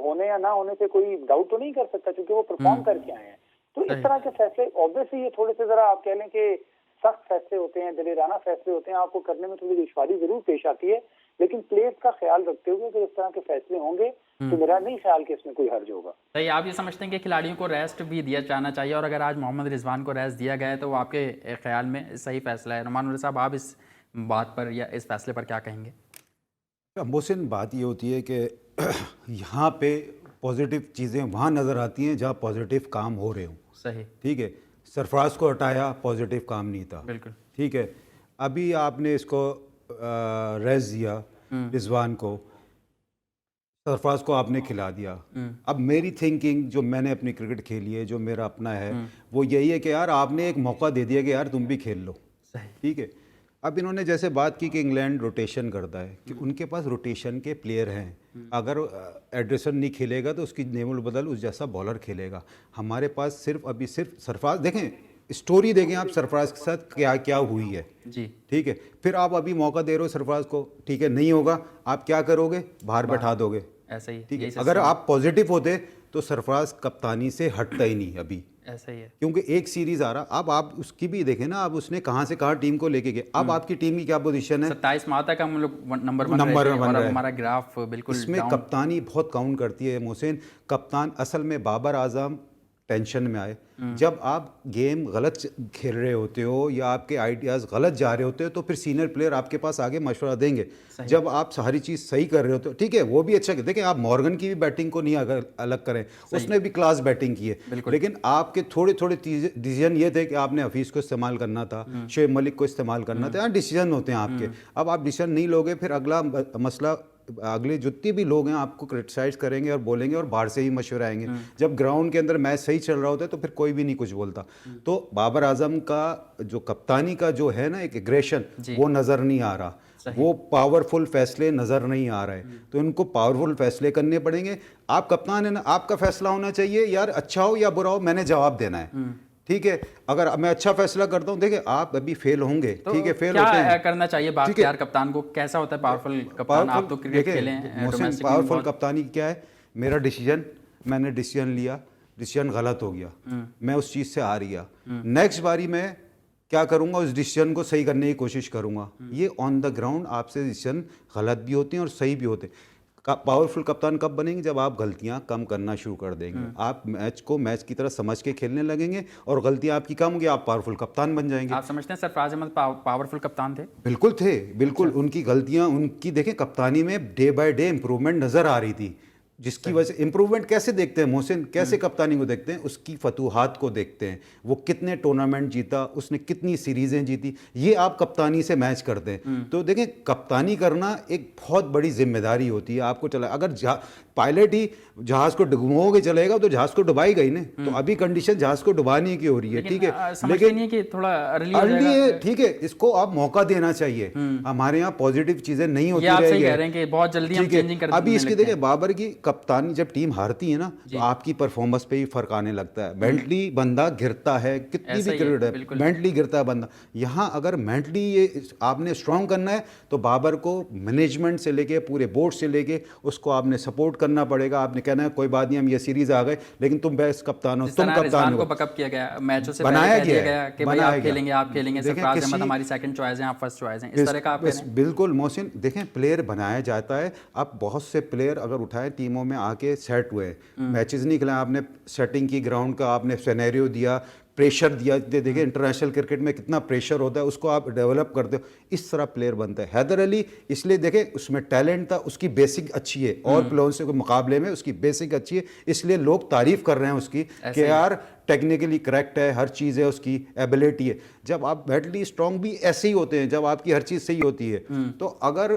E: होने या ना होने पे कोई डाउट तो नहीं कर सकता क्योंकि वो परफॉर्म करके आए हैं। तो इस तरह के फैसले ऑब्वियसली ये थोड़े से जरा आप कह लें कि सख्त फैसले होते हैं, दिलेराना फैसले होते हैं, आपको करने में थोड़ी दुश्वारी जरूर पेश आती है, लेकिन प्लेयर्स का ख्याल रखते हुए अगर इस तरह के फैसले होंगे तो मेरा नहीं ख्याल कि इसमें कोई हर्ज होगा।
A: सही, आप ये समझते हैं कि खिलाड़ियों को रेस्ट भी दिया जाना चाहिए, और अगर आज मोहम्मद रिजवान को रेस्ट दिया गया है तो वो आपके ख्याल में सही फैसला है? नुमान साहब, आप इस बात पर या इस फैसले पर क्या कहेंगे?
B: मोहसिन, बात ये होती है कि यहाँ पे पॉजिटिव चीज़ें वहाँ नज़र आती हैं जहाँ पॉजिटिव काम हो रहे हों।
A: सही,
B: ठीक है, सरफराज को हटाया, पॉजिटिव काम नहीं था,
A: बिल्कुल
B: ठीक है। अभी आपने इसको रेस्ट दिया रिजवान को, सरफराज को आपने खिला दिया। अब मेरी थिंकिंग जो मैंने अपनी क्रिकेट खेली है, जो मेरा अपना है, वो यही है कि यार आपने एक मौका दे दिया कि यार तुम भी खेल लो, ठीक है। अब इन्होंने जैसे बात की कि इंग्लैंड रोटेशन करता है, कि उनके पास रोटेशन के प्लेयर हैं, अगर एडरसन नहीं खेलेगा तो उसकी नेमुल बदल उस जैसा बॉलर खेलेगा। हमारे पास सिर्फ सरफराज देखें, स्टोरी देखें आप सरफराज के साथ क्या क्या हुई है
A: जी,
B: ठीक है। फिर आप अभी मौका दे रहे हो सरफराज को, ठीक है, नहीं होगा, आप क्या करोगे? बाहर बैठा दोगे,
A: ऐसा ही,
B: ठीक है। अगर आप पॉजिटिव होते तो सरफराज कप्तानी से हटता ही नहीं अभी,
A: ऐसा ही है,
B: क्योंकि एक सीरीज आ रहा। अब आप उसकी भी देखें ना, अब उसने कहां से कहां टीम को लेके गए। अब आपकी टीम की क्या पोजीशन है?
A: 27 माह तक हम लोग नंबर वन
B: रहे।
A: हमारा ग्राफ बिल्कुल
B: इसमें कप्तानी बहुत काउंट करती है मोहसिन। कप्तान असल में बाबर आजम टेंशन में आए जब आप गेम गलत खेल रहे होते हो या आपके आइडियाज़ गलत जा रहे होते हो, तो फिर सीनियर प्लेयर आपके पास आगे मशवरा देंगे। जब आप सारी चीज़ सही कर रहे होते हो, ठीक है, वो भी अच्छा। देखें, आप मॉर्गन की भी बैटिंग को नहीं अगर अलग करें, उसने भी क्लास बैटिंग की है, लेकिन आपके थोड़े थोड़े डिसीजन ये थे कि आपने हफीज़ को इस्तेमाल करना था, शोएब मलिक को इस्तेमाल करना था। यहाँ डिसीजन होते हैं आपके। अब आप डिसीजन नहीं लोगे, फिर अगला मसला, अगले जितने भी लोग हैं आपको क्रिटिसाइज करेंगे और बोलेंगे, और बाहर से ही मशवरे आएंगे। जब ग्राउंड के अंदर मैच सही चल रहा होता है तो फिर कोई भी नहीं कुछ बोलता। तो बाबर आजम का जो कप्तानी का जो है ना एक एग्रेशन, वो नज़र नहीं आ रहा, वो पावरफुल फैसले नज़र नहीं आ रहे। तो इनको पावरफुल फैसले करने पड़ेंगे। आप कप्तान है ना, आपका फैसला होना चाहिए यार, अच्छा हो या बुरा हो मैंने जवाब देना है, ठीक है। अगर मैं अच्छा फैसला करता हूं, देखिए आप अभी फेल होंगे,
A: तो
B: ठीक है, फेल
A: क्या
B: होते हैं,
A: करना चाहिए बाख्तियार कप्तान को? कैसा होता है पावरफुल कप्तान? आप तो क्रिकेट खेले हैं, डोमेस्टिक में
B: पावरफुल कप्तानी क्या है? मेरा डिसीजन, मैंने डिसीजन लिया, डिसीजन गलत हो गया, मैं उस चीज़ से हार गया, नेक्स्ट बारी मैं क्या करूंगा? उस डिसीजन को सही करने की कोशिश करूंगा। ये ऑन द ग्राउंड आपसे डिसीजन गलत भी होते हैं और सही भी होते हैं। पावरफुल कप्तान कब बनेंगे? जब आप गलतियां कम करना शुरू कर देंगे, आप मैच को मैच की तरह समझ के खेलने लगेंगे और गलतियां आपकी कम होंगी, आप पावरफुल कप्तान बन जाएंगे।
A: आप समझते हैं सरफराज अहमद पावरफुल कप्तान थे?
B: बिल्कुल थे, बिल्कुल। उनकी गलतियां, उनकी देखें कप्तानी में डे बाय डे इंप्रूवमेंट नजर आ रही थी, जिसकी वजह से इंप्रूवमेंट कैसे देखते हैं मोहसिन, कैसे कप्तानी को देखते हैं? उसकी फतूहात को देखते हैं, वो कितने टूर्नामेंट जीता, उसने कितनी सीरीजें जीती, ये आप कप्तानी से मैच करते हैं। तो देखें, कप्तानी करना एक बहुत बड़ी जिम्मेदारी होती है। आपको चला, अगर पायलट ही जहाज को डुबोगे चलेगा तो जहाज को डुबाई गई ना। तो अभी कंडीशन जहाज को डुबाने की हो रही है, ठीक है,
A: लेकिन नहीं कि थोड़ा अर्ली
B: है, ठीक है, इसको आप मौका देना चाहिए। हमारे यहाँ पॉजिटिव चीजें नहीं होती
A: रहेंगी, बहुत जल्दी हम चेंजिंग कर
B: अभी इसकी देखिए, बाबर की कप्तानी जब टीम हारती है ना तो आपकी परफॉर्मेंस पे ही फर्क आने लगता है। मेंटली बंदा गिरता है, कितनी भी क्रिकेट है, मेंटली गिरता है बंदा। यहाँ अगर मेंटली ये आपने स्ट्रांग करना है तो बाबर को मैनेजमेंट से लेके पूरे बोर्ड से लेके उसको आपने सपोर्ट करना पड़ेगा। आपने कहना है कोई बात नहीं, हम ये सीरीज आ गए, लेकिन तुम बेस्ट कप्तान हो, तुम कप्तान हो।
A: बैकअप किया गया, मैचों से
B: बनाया
A: गया कि भाई आप खेलेंगे, सरफराज अहमद हमारी सेकंड चॉइस है, आप फर्स्ट चॉइस हैं, इस तरह का आप
B: बिल्कुल मोहसिन। देखें, प्लेयर बनाया जाता है। अब बहुत से प्लेयर अगर उठाए टीमों में आके सेट हुए, मैचेस नहीं खिलाए, आपने सेटिंग की ग्राउंड का, आपने सिनेरियो दिया, प्रेशर दिया देखिए इंटरनेशनल क्रिकेट में कितना प्रेशर होता है, उसको आप डेवलप करते हो, इस तरह प्लेयर बनता है। हैदर अली इसलिए देखें उसमें टैलेंट था, उसकी बेसिक अच्छी है और प्लेयर्स के मुकाबले में उसकी बेसिक अच्छी है, इसलिए लोग तारीफ कर रहे हैं उसकी कि यार टेक्निकली करेक्ट है, हर चीज़ है, उसकी एबिलिटी है। जब आप मेंटली स्ट्रांग भी ऐसे ही होते हैं, जब आपकी हर चीज़ सही होती है, तो अगर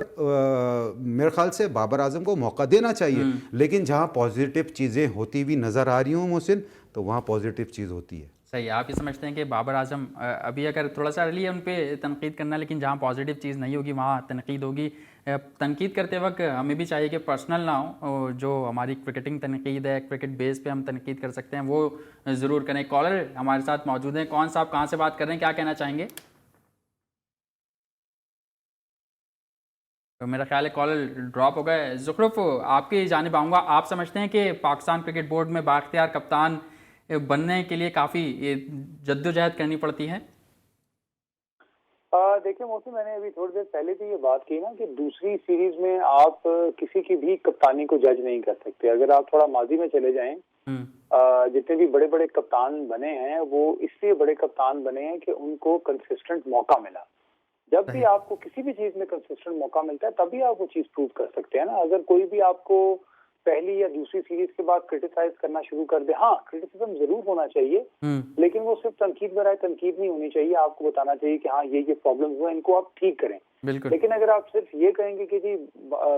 B: मेरे ख्याल से बाबर आजम को मौका देना चाहिए, लेकिन जहाँ पॉजिटिव चीज़ें होती हुई नज़र आ रही हूँ मोहसिन, तो वहाँ पॉजिटिव चीज़ होती है।
A: सही, आप ये समझते हैं कि बाबर आजम अभी अगर थोड़ा सा अर्ली है उन पर तनकीद करना, लेकिन जहाँ पॉजिटिव चीज़ नहीं होगी वहाँ तनकीद होगी। तनकीद करते वक्त हमें भी चाहिए कि पर्सनल ना हो, जो हमारी क्रिकेटिंग तनकीद है, क्रिकेट बेस पे हम तनकीद कर सकते हैं, वो ज़रूर करें। कॉलर हमारे साथ मौजूद हैं। कौन साहब कहाँ से बात कर रहे हैं, क्या कहना चाहेंगे? तो मेरा ख्याल है कॉलर ड्रॉप हो गए। ज़ुखरुफ, आपकी जानिब आऊँगा। आप समझते हैं कि पाकिस्तान क्रिकेट बोर्ड में बाख्तियार कप्तान बनने के लिए काफ़ी जद्दोजहद करनी पड़ती है?
E: देखिए मौसम, मैंने अभी थोड़ी देर पहले भी ये बात की ना कि दूसरी सीरीज में आप किसी की भी कप्तानी को जज नहीं कर सकते। अगर आप थोड़ा माजी में चले जाएं, जितने भी बड़े बड़े कप्तान बने हैं वो इसलिए बड़े कप्तान बने हैं कि उनको कंसिस्टेंट मौका मिला। जब भी आपको किसी भी चीज में कंसिस्टेंट मौका मिलता है तभी आप वो चीज प्रूव कर सकते हैं ना। अगर कोई भी आपको पहली या दूसरी सीरीज के बाद क्रिटिसाइज करना शुरू कर दे, हाँ क्रिटिसिज्म जरूर होना चाहिए, लेकिन वो सिर्फ तनकीद बराए तनकीद नहीं होनी चाहिए। आपको बताना चाहिए कि हाँ ये प्रॉब्लम हुआ, इनको आप ठीक करें। लेकिन अगर आप सिर्फ ये कहेंगे कि जी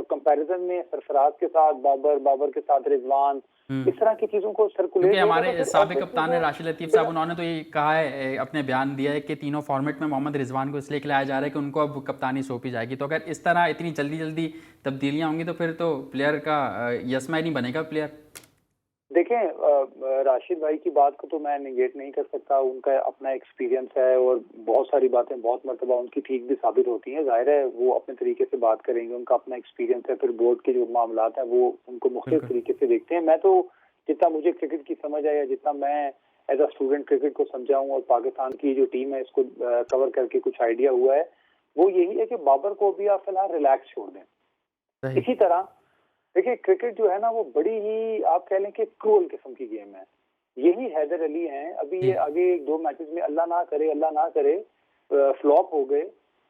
E: कंपैरिजन में सरफराज के साथ बाबर के साथ रिजवान, इस तरह की चीजों को सर्कुलेट,
A: क्योंकि हमारे साबिक कप्तान है राशिद लतीफ साहब, उन्होंने तो ये कहा है, अपने बयान दिया है कि तीनों फॉर्मेट में मोहम्मद रिजवान को इसलिए खिलाया जा रहा है कि उनको अब कप्तानी सौंपी जाएगी। तो अगर इस तरह इतनी जल्दी तब्दीलियां होंगी तो फिर तो प्लेयर का यस्मा ही नहीं बनेगा प्लेयर।
E: देखें, राशिद भाई की बात को तो मैं निगेट नहीं कर सकता, उनका अपना एक्सपीरियंस है और बहुत सारी बातें बहुत मरतबा उनकी ठीक भी साबित होती हैं। जाहिर है वो अपने तरीके से बात करेंगे, उनका अपना एक्सपीरियंस है, फिर बोर्ड के जो मामलात हैं वो उनको मुख्तलिफ तरीके से देखते हैं। मैं तो जितना मुझे क्रिकेट की समझ आया, जितना मैं एज अ स्टूडेंट क्रिकेट को समझा हूँ और पाकिस्तान की जो टीम है इसको कवर करके कुछ आइडिया हुआ है, वो यही है कि बाबर को भी आप फिलहाल रिलैक्स छोड़ दें। इसी तरह देखिए क्रिकेट जो है ना वो बड़ी ही आप कह लें कि क्रूअल किस्म की गेम है। यही हैदर अली हैं, अभी ये आगे 2 मैचेस में अल्लाह ना करे फ्लॉप हो गए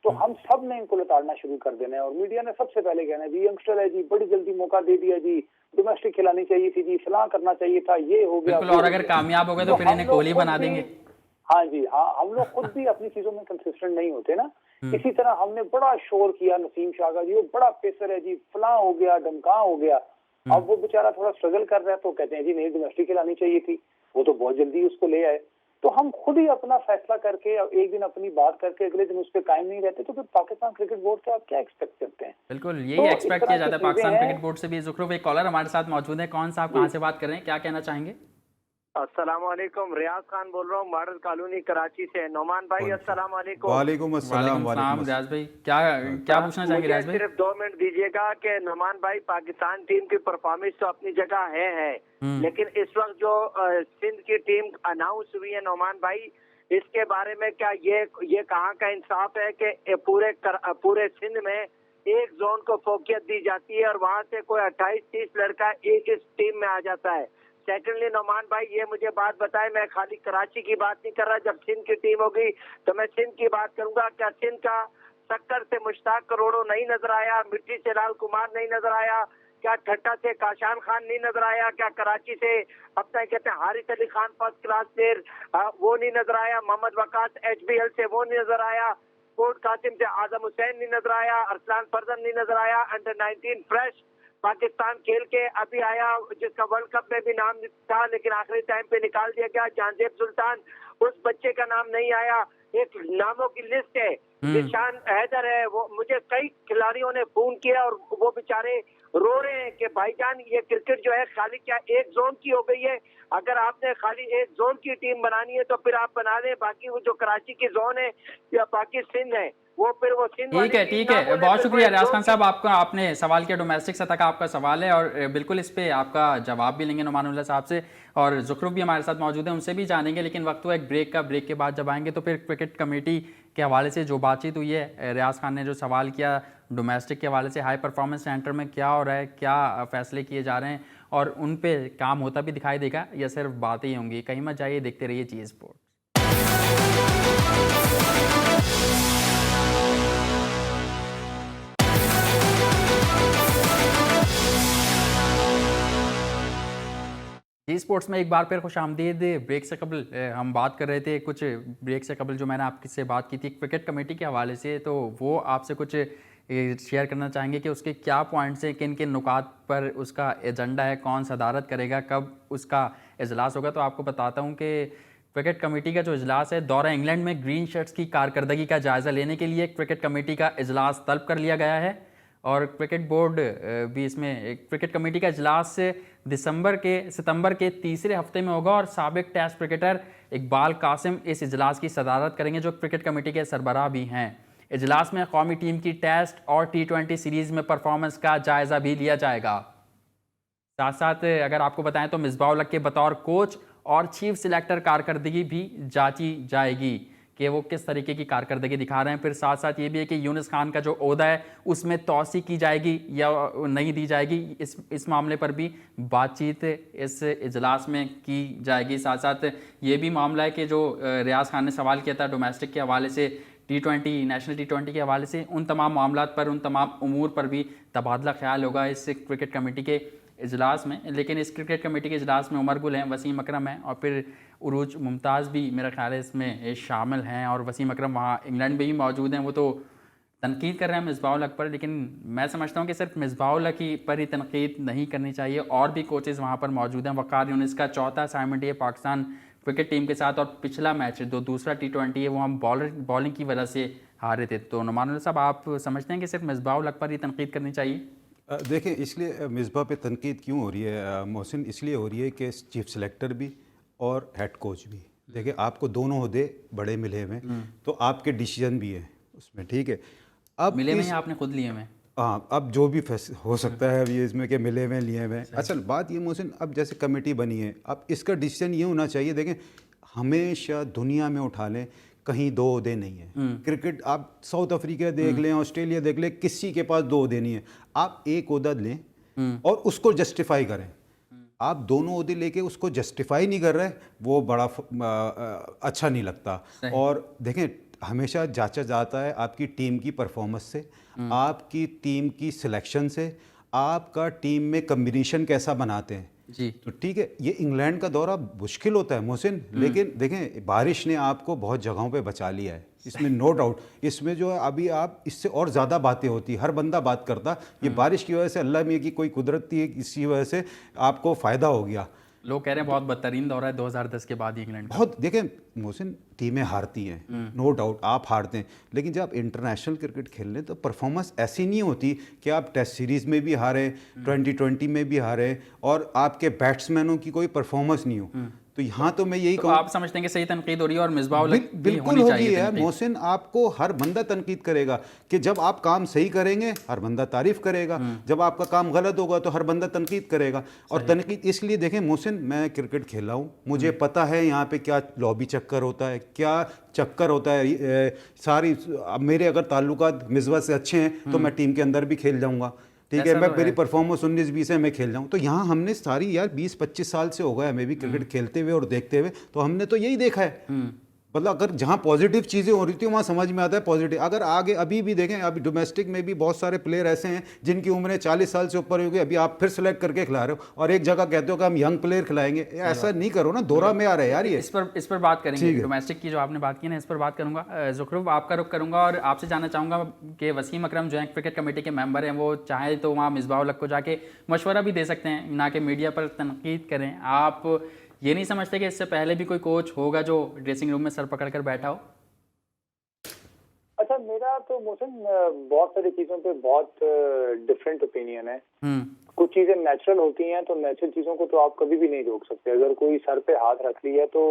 E: तो हम सब ने इनको लताड़ना शुरू कर देना है और मीडिया ने सबसे पहले कहना है जी यंगस्टर है जी, बड़ी जल्दी मौका दे दिया जी, डोमेस्टिक खिलानी चाहिए थी जी, फलां करना चाहिए था, ये हो गया।
A: और अगर कामयाब हो गए तो फिर इन्हें कोहली बना देंगे।
E: हाँ जी हाँ, हम लोग खुद भी अपनी चीजों में कंसिस्टेंट नहीं होते ना। इसी तरह हमने बड़ा शोर किया नसीम शाह का जी, वो बड़ा पेसर है जी, फलां हो गया, डमकां हो गया। अब वो बेचारा थोड़ा स्ट्रगल कर रहा है तो कहते हैं जी नहीं डोमेस्टिक खिलानी चाहिए थी, वो तो बहुत जल्दी उसको ले आए। तो हम खुद ही अपना फैसला करके एक दिन अपनी बात करके अगले दिन उस पर कायम नहीं रहते तो फिर पाकिस्तान क्रिकेट बोर्ड से आप क्या एक्सपेक्ट करते हैं?
A: बिल्कुल यही एक्सपेक्ट किया जाता है पाकिस्तान क्रिकेट बोर्ड से भी। ज़ुखरुफ, एक कॉलर हमारे साथ मौजूद है। कौन साहब कहाँ से बात कर रहे हैं, क्या कहना चाहेंगे?
F: अस्सलाम वालेकुम, रियाज खान बोल रहा हूँ, मॉडल कॉलोनी कराची से। नोमान भाई अस्सलाम वालेकुम।
B: वालेकुम अस्सलाम।
A: रियाज भाई क्या पूछना चाहेंगे? रियाज भाई
F: सिर्फ 2 मिनट दीजिएगा कि नोमान भाई पाकिस्तान टीम की परफॉर्मेंस तो अपनी जगह है लेकिन इस वक्त जो सिंध की टीम अनाउंस हुई है नोमान भाई, इसके बारे में क्या ये कहाँ का इंसाफ है कि पूरे सिंध में एक जोन को फोकियत दी जाती है और वहाँ से कोई 28-30 लड़का एक इस टीम में आ जाता है। सेकेंडली नोमान भाई ये मुझे बात बताएं, मैं खाली कराची की बात नहीं कर रहा, जब सिंध की टीम होगी तो मैं सिंध की बात करूंगा। क्या सिंध का शक्कर से मुश्ताक करोड़ों नहीं नजर आया? मिट्टी से लाल कुमार नहीं नजर आया? क्या ठट्टा से काशान खान नहीं नजर आया? क्या कराची से अपना कहते हैं Haris Ali Khan first class player वो नहीं नजर आया? मोहम्मद वकास HBL से वो नहीं नजर आया? कोट कासिम से आजम हुसैन नहीं नजर आया? अरसलान फरजन नहीं नजर आया? अंडर 19 फ्रेश पाकिस्तान खेल के अभी आया जिसका वर्ल्ड कप में भी नाम था लेकिन आखिरी टाइम पे निकाल दिया गया, जानजेब सुल्तान, उस बच्चे का नाम नहीं आया। एक नामों की लिस्ट है, निशान हैदर है, वो मुझे कई खिलाड़ियों ने फोन किया और वो बेचारे रो रहे हैं कि भाईजान ये क्रिकेट जो है खाली क्या एक जोन की हो गई है? अगर आपने खाली एक जोन की टीम बनानी है तो फिर आप बना लें, बाकी वो जो कराची की जोन है या बाकी सिंध है वो फिर वो सिंध।
A: ठीक है, बहुत शुक्रिया रियाज खान साहब, आपने सवाल किया, डोमेस्टिक सतह का आपका सवाल है और बिल्कुल इस पे आपका जवाब भी लेंगे नुमानुल्लाह साहब से, और ज़ुखरुफ भी हमारे साथ मौजूद है, उनसे भी जानेंगे। लेकिन वक्त हुआ एक ब्रेक का, ब्रेक के बाद जब आएंगे तो फिर क्रिकेट कमेटी के हवाले से जो बातचीत हुई है, रियाज खान ने जो सवाल किया डोमेस्टिक के हवाले से, हाई परफॉर्मेंस सेंटर में क्या हो रहा है, क्या फैसले किए जा रहे हैं और उन पे काम होता भी दिखाई देगा या सिर्फ बातें ही होंगी? कहीं मत जाइए, देखते रहिए जी स्पोर्ट्स। जी स्पोर्ट्स में एक बार फिर खुशामदीद। ब्रेक से कबल हम बात कर रहे थे, कुछ ब्रेक से कबल जो मैंने आपसे बात की थी क्रिकेट कमेटी के हवाले से, तो वो आपसे कुछ शेयर करना चाहेंगे कि उसके क्या पॉइंट्स हैं, किन किन नुकात पर उसका एजेंडा है, कौन सदारत करेगा, कब उसका इजलास होगा। तो आपको बताता हूँ कि क्रिकेट कमेटी का जो इजलास है, दौरा इंग्लैंड में ग्रीन शर्ट्स की कारकर्दगी का जायज़ा लेने के लिए क्रिकेट कमेटी का इजलास तलब कर लिया गया है और क्रिकेट बोर्ड भी इसमें क्रिकेट कमेटी का इजलास सितंबर के तीसरे हफ्ते में होगा और साबिक टेस्ट क्रिकेटर इकबाल कासिम इस इजलास की सदारत करेंगे, जो क्रिकेट कमेटी के सरबराह भी हैं। इजलास में कौमी टीम की टेस्ट और T20 सीरीज़ में परफॉर्मेंस का जायज़ा भी लिया जाएगा। साथ साथ अगर आपको बताएं तो मिसबाह उल हक के बतौर कोच और चीफ सिलेक्टर कारकर्दगी भी जांची जाएगी कि वो किस तरीके की कारकर्दगी दिखा रहे हैं। फिर साथ साथ ये भी है कि यूनुस खान का जो ओहदा है उसमें तौसी की जाएगी या नहीं दी जाएगी, इस मामले पर भी बातचीत इस इजलास में की जाएगी। साथ साथ ये भी मामला है कि जो रियाज खान ने सवाल किया था डोमेस्टिक के हवाले से, T20 नेशनल T20 के हवाले से, उन तमाम मामलात पर, उन तमाम उमूर पर भी तबादला ख्याल होगा इस क्रिकेट कमेटी के इजलास में। लेकिन इस क्रिकेट कमेटी के इजलास में उमर गुल हैं, वसीम अकरम हैं और फिर उरूज मुमताज़ भी मेरा ख्याल है इसमें शामिल हैं। और वसीम अकरम वहाँ इंग्लैंड में ही मौजूद हैं, वो तो तनकीद कर रहे हैं मिसबाह उल हक पर, लेकिन मैं समझता हूँ कि सिर्फ मिसबाह उल हक पर ही तनकीद नहीं करनी चाहिए, और भी कोचेज़ वहाँ पर मौजूद हैं। वक़ार यूनिस का चौथा असाइनमेंट ये पाकिस्तान क्रिकेट टीम के साथ, और पिछला मैच जो दूसरा T20 है वो हम बॉलिंग की वजह से हारे थे। तो नुमान साहब, आप समझते हैं कि सिर्फ मिसबाह उल हक पर ही तनकीद करनी चाहिए?
B: देखें, इसलिए मिसबाह पे तनकीद क्यों हो रही है मोहसिन, इसलिए हो रही है कि चीफ सेलेक्टर भी और हेड कोच भी, देखिए आपको दोनों ओहदे बड़े मिले हुए, तो आपके डिसीजन भी हैं उसमें, ठीक है। अब
A: मिले में आपने खुद लिए में,
B: हाँ, अब जो भी हो सकता है अभी इसमें कि मिले हुए लिए हुए। असल बात ये मोहसिन, अब जैसे कमेटी बनी है, अब इसका डिसीजन ये होना चाहिए, देखें हमेशा दुनिया में उठा लें, कहीं दो ओहदे नहीं है। क्रिकेट आप साउथ अफ्रीका देख लें, ऑस्ट्रेलिया देख लें, किसी के पास दो ओहदे नहीं है। आप एक ओहदा लें और उसको जस्टिफाई करें। आप दोनों ओहदे लेके उसको जस्टिफाई नहीं कर रहे, वो बड़ा अच्छा नहीं लगता। और देखें, हमेशा जांचा जाता है आपकी टीम की परफॉर्मेंस से, आपकी टीम की सिलेक्शन से, आपका टीम में कम्बिनेशन कैसा बनाते हैं
A: जी।
B: तो ठीक है, ये इंग्लैंड का दौरा मुश्किल होता है मोहसिन, लेकिन देखें बारिश ने आपको बहुत जगहों पे बचा लिया है, इसमें नो डाउट। इसमें जो है अभी आप इससे और ज़्यादा बातें होती, हर बंदा बात करता, ये बारिश की वजह से, अल्लाह में की कोई कुदरती इसी वजह से आपको फ़ायदा हो गया।
A: लोग कह रहे हैं बहुत बदतरीन दौरा है 2010 के बाद इंग्लैंड का।
B: बहुत, देखें मोहसिन, टीमें हारती हैं, नो डाउट आप हारते हैं, लेकिन जब आप इंटरनेशनल क्रिकेट खेल रहे तो परफॉर्मेंस ऐसी नहीं होती कि आप टेस्ट सीरीज़ में भी हारे, 2020 में भी हारे और आपके बैट्समैनों की कोई परफॉर्मेंस नहीं हो। तो यहाँ तो मैं यही कहूँ,
A: आप समझते हैं कि सही तनकीद हो रही है और मिसबाह उल हक
B: बिल्कुल होगी है मोहसिन। आपको हर बंदा तनकीद करेगा कि जब आप काम सही करेंगे हर बंदा तारीफ करेगा, जब आपका काम गलत होगा तो हर बंदा तनकीद करेगा। और तनकीद इसलिए, देखें मोहसिन, मैं क्रिकेट खेला हूँ, मुझे पता है यहाँ पे क्या लॉबी चक्कर होता है, क्या चक्कर होता है सारी। अब मेरे अगर ताल्लुकात मिसबाह से अच्छे हैं तो मैं टीम के अंदर भी खेल जाऊँगा, ठीक है, मैं मेरी परफॉर्मेंस 19-20 है, मैं खेल जाऊँ। तो यहाँ हमने सारी यार 20-25 साल से हो गया हमें भी क्रिकेट खेलते हुए और देखते हुए, तो हमने तो यही देखा है। मतलब अगर जहाँ पॉजिटिव चीज़ें हो रही थी वहाँ समझ में आता है पॉजिटिव। अगर आगे अभी भी देखें, अभी डोमेस्टिक में भी बहुत सारे प्लेयर ऐसे हैं जिनकी उम्रें 40 साल से ऊपर हो गई, अभी आप फिर सेलेक्ट करके खिला रहे हो और एक जगह कहते हो कि हम यंग प्लेयर खिलाएंगे। ऐसा नहीं करो ना, दौरा में आ रहे यार। ये
A: इस पर बात करेंगे, डोमेस्टिक की जो आपने बात की ना, इस पर बात करूंगा। ज़ुखरुफ, आपका रुख करूंगा और आपसे जानना चाहूँगा कि वसीम अकरम जो है क्रिकेट कमेटी के मेंबर हैं, वो चाहे तो वहाँ मिसबाह उल हक को जाके मशवरा भी दे सकते हैं, ना कि मीडिया पर तनकीद करें। आप ये नहीं समझते कि इससे पहले भी कोई कोच होगा जो ड्रेसिंग रूम में सर पकड़ कर बैठा हो?
E: अच्छा, मेरा तो मोहसिन बहुत सारी चीजों पे बहुत डिफरेंट ओपिनियन है। कुछ चीजें नेचुरल होती हैं, तो नेचुरल चीजों को तो आप कभी भी नहीं रोक सकते। अगर कोई सर पे हाथ रख लिया तो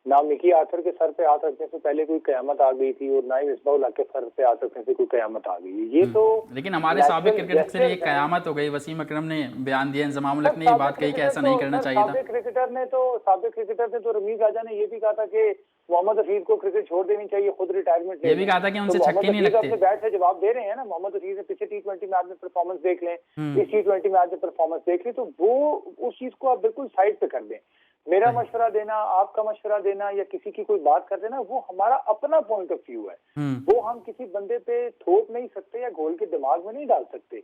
E: ना मिकी आर्थर के सर पे हाथ रखने से पहले कोई कयामत आ गई थी और ना ही मिसबाह उल हक के सर पे हाथ रखने से कोई कयामत आ गई। ये तो
A: लेकिन हमारे साबिक क्रिकेटर से ये कयामत हो गई। वसीम अकरम ने बयान दिया, इंजमाम उल हक ने ये बात कही कि ऐसा नहीं करना चाहिए था।
E: साबिक क्रिकेटर ने तो रमीज राजा ने ये भी कहा था कि मोहम्मद हफीज को क्रिकेट छोड़ देनी चाहिए, खुद रिटायरमेंट।
A: ये भी कहा था कि उनसे छक्के नहीं लगते।
E: बैट से जवाब दे रहे हैं ना, मोहम्मद हफीज ने पिछले T20 मैच में परफॉर्मेंस देख लें, इस T20 मैच में परफॉर्मेंस देख लें, तो वो उस चीज को आप बिल्कुल साइड पे कर दें। मेरा मशवरा देना, आपका मशवरा देना या किसी की कोई बात कर देना, वो हमारा अपना पॉइंट ऑफ व्यू है। वो हम किसी बंदे पे थोप नहीं सकते या घोल के दिमाग में नहीं डाल सकते।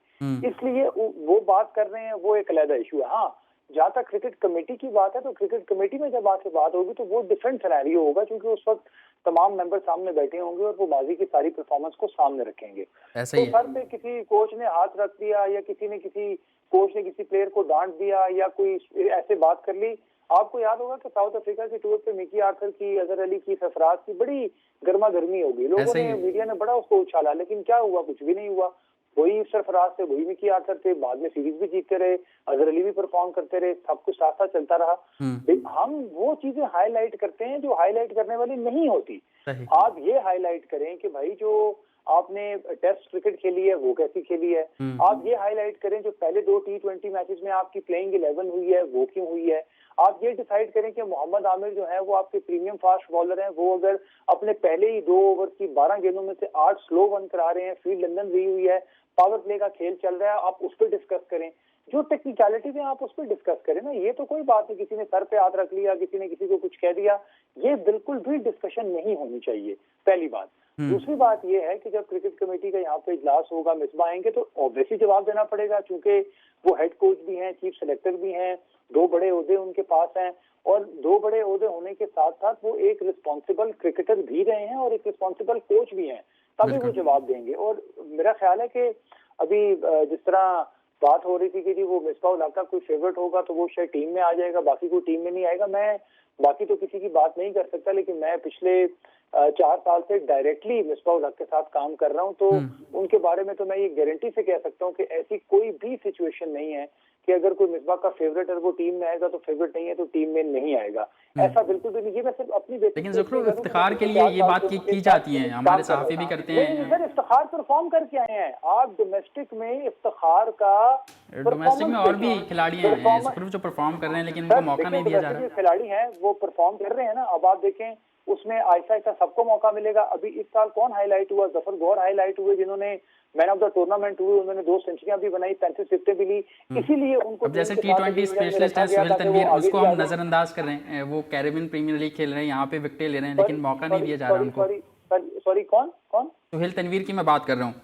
E: इसलिए वो बात कर रहे हैं, वो एक अलग इशू है। हाँ, जहाँ तक क्रिकेट कमेटी की बात है, तो क्रिकेट कमेटी में जब आपसे बात होगी तो वो डिफरेंट सिनेरियो होगा, क्योंकि उस वक्त तमाम मेंबर सामने बैठे होंगे और वो माजी की सारी परफॉर्मेंस को सामने रखेंगे। तो सर पे किसी कोच ने हाथ रख दिया या किसी कोच ने किसी प्लेयर को डांट दिया या कोई ऐसे बात कर ली। आपको याद होगा कि साउथ अफ्रीका के टूर पे मिकी आर्थर की, अजहर अली की, सरफराज की बड़ी गर्मा गर्मी हो गई। लोगों ने, मीडिया ने बड़ा उसको उछाला, लेकिन क्या हुआ? कुछ भी नहीं हुआ। वही सरफराज थे, वही मिकी आर्थर थे, बाद में सीरीज भी जीतते रहे, अजहर अली भी परफॉर्म करते रहे, सब कुछ साथ साथ चलता रहा। हम वो चीजें हाईलाइट करते हैं जो हाईलाइट करने वाली नहीं होती। आप ये हाईलाइट करें कि भाई जो आपने टेस्ट क्रिकेट खेली है वो कैसी खेली है। आप ये हाईलाइट करें जो पहले 2 T20 मैचेस में आपकी प्लेइंग 11 हुई है वो क्यों हुई है। आप ये डिसाइड करें कि मोहम्मद आमिर जो है वो आपके प्रीमियम फास्ट बॉलर हैं, वो अगर अपने पहले ही 2 ओवर की 12 गेंदों में से 8 स्लो वन करा रहे हैं, फील्ड लंदन रही हुई है, पावर प्ले का खेल चल रहा है, आप उस पर डिस्कस करें। जो टेक्निकलिटी है आप उस पर डिस्कस करें ना। ये तो कोई बात नहीं, किसी ने सर पे हाथ रख लिया, किसी ने किसी को कुछ कह दिया, ये बिल्कुल भी डिस्कशन नहीं होनी चाहिए, पहली बात। दूसरी बात ये है कि जब क्रिकेट कमेटी का यहाँ पे इजलास होगा, मिसबा आएंगे, तो ऑब्वियसली जवाब देना पड़ेगा, क्योंकि वो हेड कोच भी हैं, चीफ सेलेक्टर भी हैं, 2 बड़े ओहदे उनके पास हैं, और 2 बड़े ओहदे होने के साथ साथ वो एक रिस्पॉन्सिबल क्रिकेटर भी रहे हैं और एक रिस्पॉन्सिबल कोच भी हैं, तभी वो जवाब देंगे। और मेरा ख्याल है कि अभी जिस तरह बात हो रही थी कि जी वो मिसबा उल हक का कोई फेवरेट होगा तो वो शायद टीम में आ जाएगा, बाकी कोई टीम में नहीं आएगा। मैं बाकी तो किसी की बात नहीं कर सकता, लेकिन मैं पिछले 4 साल से डायरेक्टली मिसबा उल हक के साथ काम कर रहा हूं, तो उनके बारे में तो मैं ये गारंटी से कह सकता हूं कि ऐसी कोई भी सिचुएशन नहीं है कि अगर कोई मिसबा का फेवरेट है वो टीम में आएगा तो फेवरेट नहीं है तो टीम में नहीं आएगा। ऐसा बिल्कुल भी नहीं। ये मैं सिर्फ अपनी
A: लेकिन ज़ुखरू इफ्तिखार के लिए ये बात की जाती है, हमारे सहाफ़ी भी करते हैं।
E: सर इफ्तिखार परफॉर्म करके आए हैं आप डोमेस्टिक में, इफ्तिखार का
A: डोमेस्टिक में और भी खिलाड़ी हैं ज़ुखरू जो परफॉर्म कर रहे हैं, लेकिन उनको मौका नहीं दिया जा रहा।
E: खिलाड़ी हैं वो परफॉर्म कर रहे हैं ना। अब आप देखें उसमें आहिस्ता आहिस्ता सबको मौका मिलेगा। अभी इस साल कौन हाईलाइट हुआ? जफर गौर हाईलाइट हुए, जिन्होंने मैन ऑफ द टूर्नामेंट हुए, उन्होंने 2 सेंचुरियां भी बनाई, 35 विकेटें भी ली। इसीलिए उनको
A: जैसे T20 स्पेशलिस्ट है सुहेल तनवीर, उसको हम नजरअंदाज कर रहे हैं, वो कैरेबियन प्रीमियर लीग खेल रहे हैं, यहाँ पे विकेटें ले रहे हैं, लेकिन मौका नहीं दिया जा रहा उनको।
E: सॉरी कौन
A: सुहेल तनवीर की मैं बात कर रहा हूँ।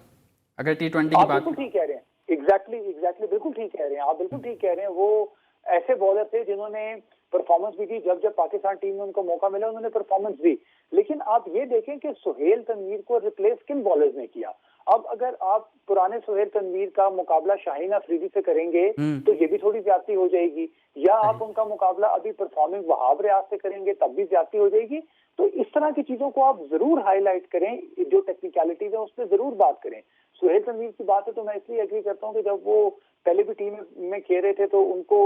A: अगर T20 की बात,
E: बिल्कुल ठीक कह रहे हैं, एग्जैक्टली बिल्कुल ठीक कह रहे हैं आप, बिल्कुल ठीक कह रहे हैं। वो ऐसे बॉलर थे जिन्होंने परफॉर्मेंस भी दी, जब पाकिस्तान टीम में उनको मौका मिला उन्होंने परफॉर्मेंस दी। लेकिन आप ये देखें कि सुहेल तनवीर को रिप्लेस किन बॉलर्स ने किया। अब अगर आप पुराने सुहेल तनवीर का मुकाबला शाहीन अफरीदी से करेंगे तो ये भी थोड़ी ज्यादती हो जाएगी, या आप उनका मुकाबला अभी परफॉर्मिंग वहाब रियाज से करेंगे तब भी ज्यादती हो जाएगी। तो इस तरह की चीजों को आप जरूर हाईलाइट करें, जो टेक्निकलिटीज है उस पर जरूर बात करें। सुहेल तनवीर की बात है तो मैं इसलिए एग्री करता हूँ कि जब वो पहले भी टीम में खेल रहे थे तो उनको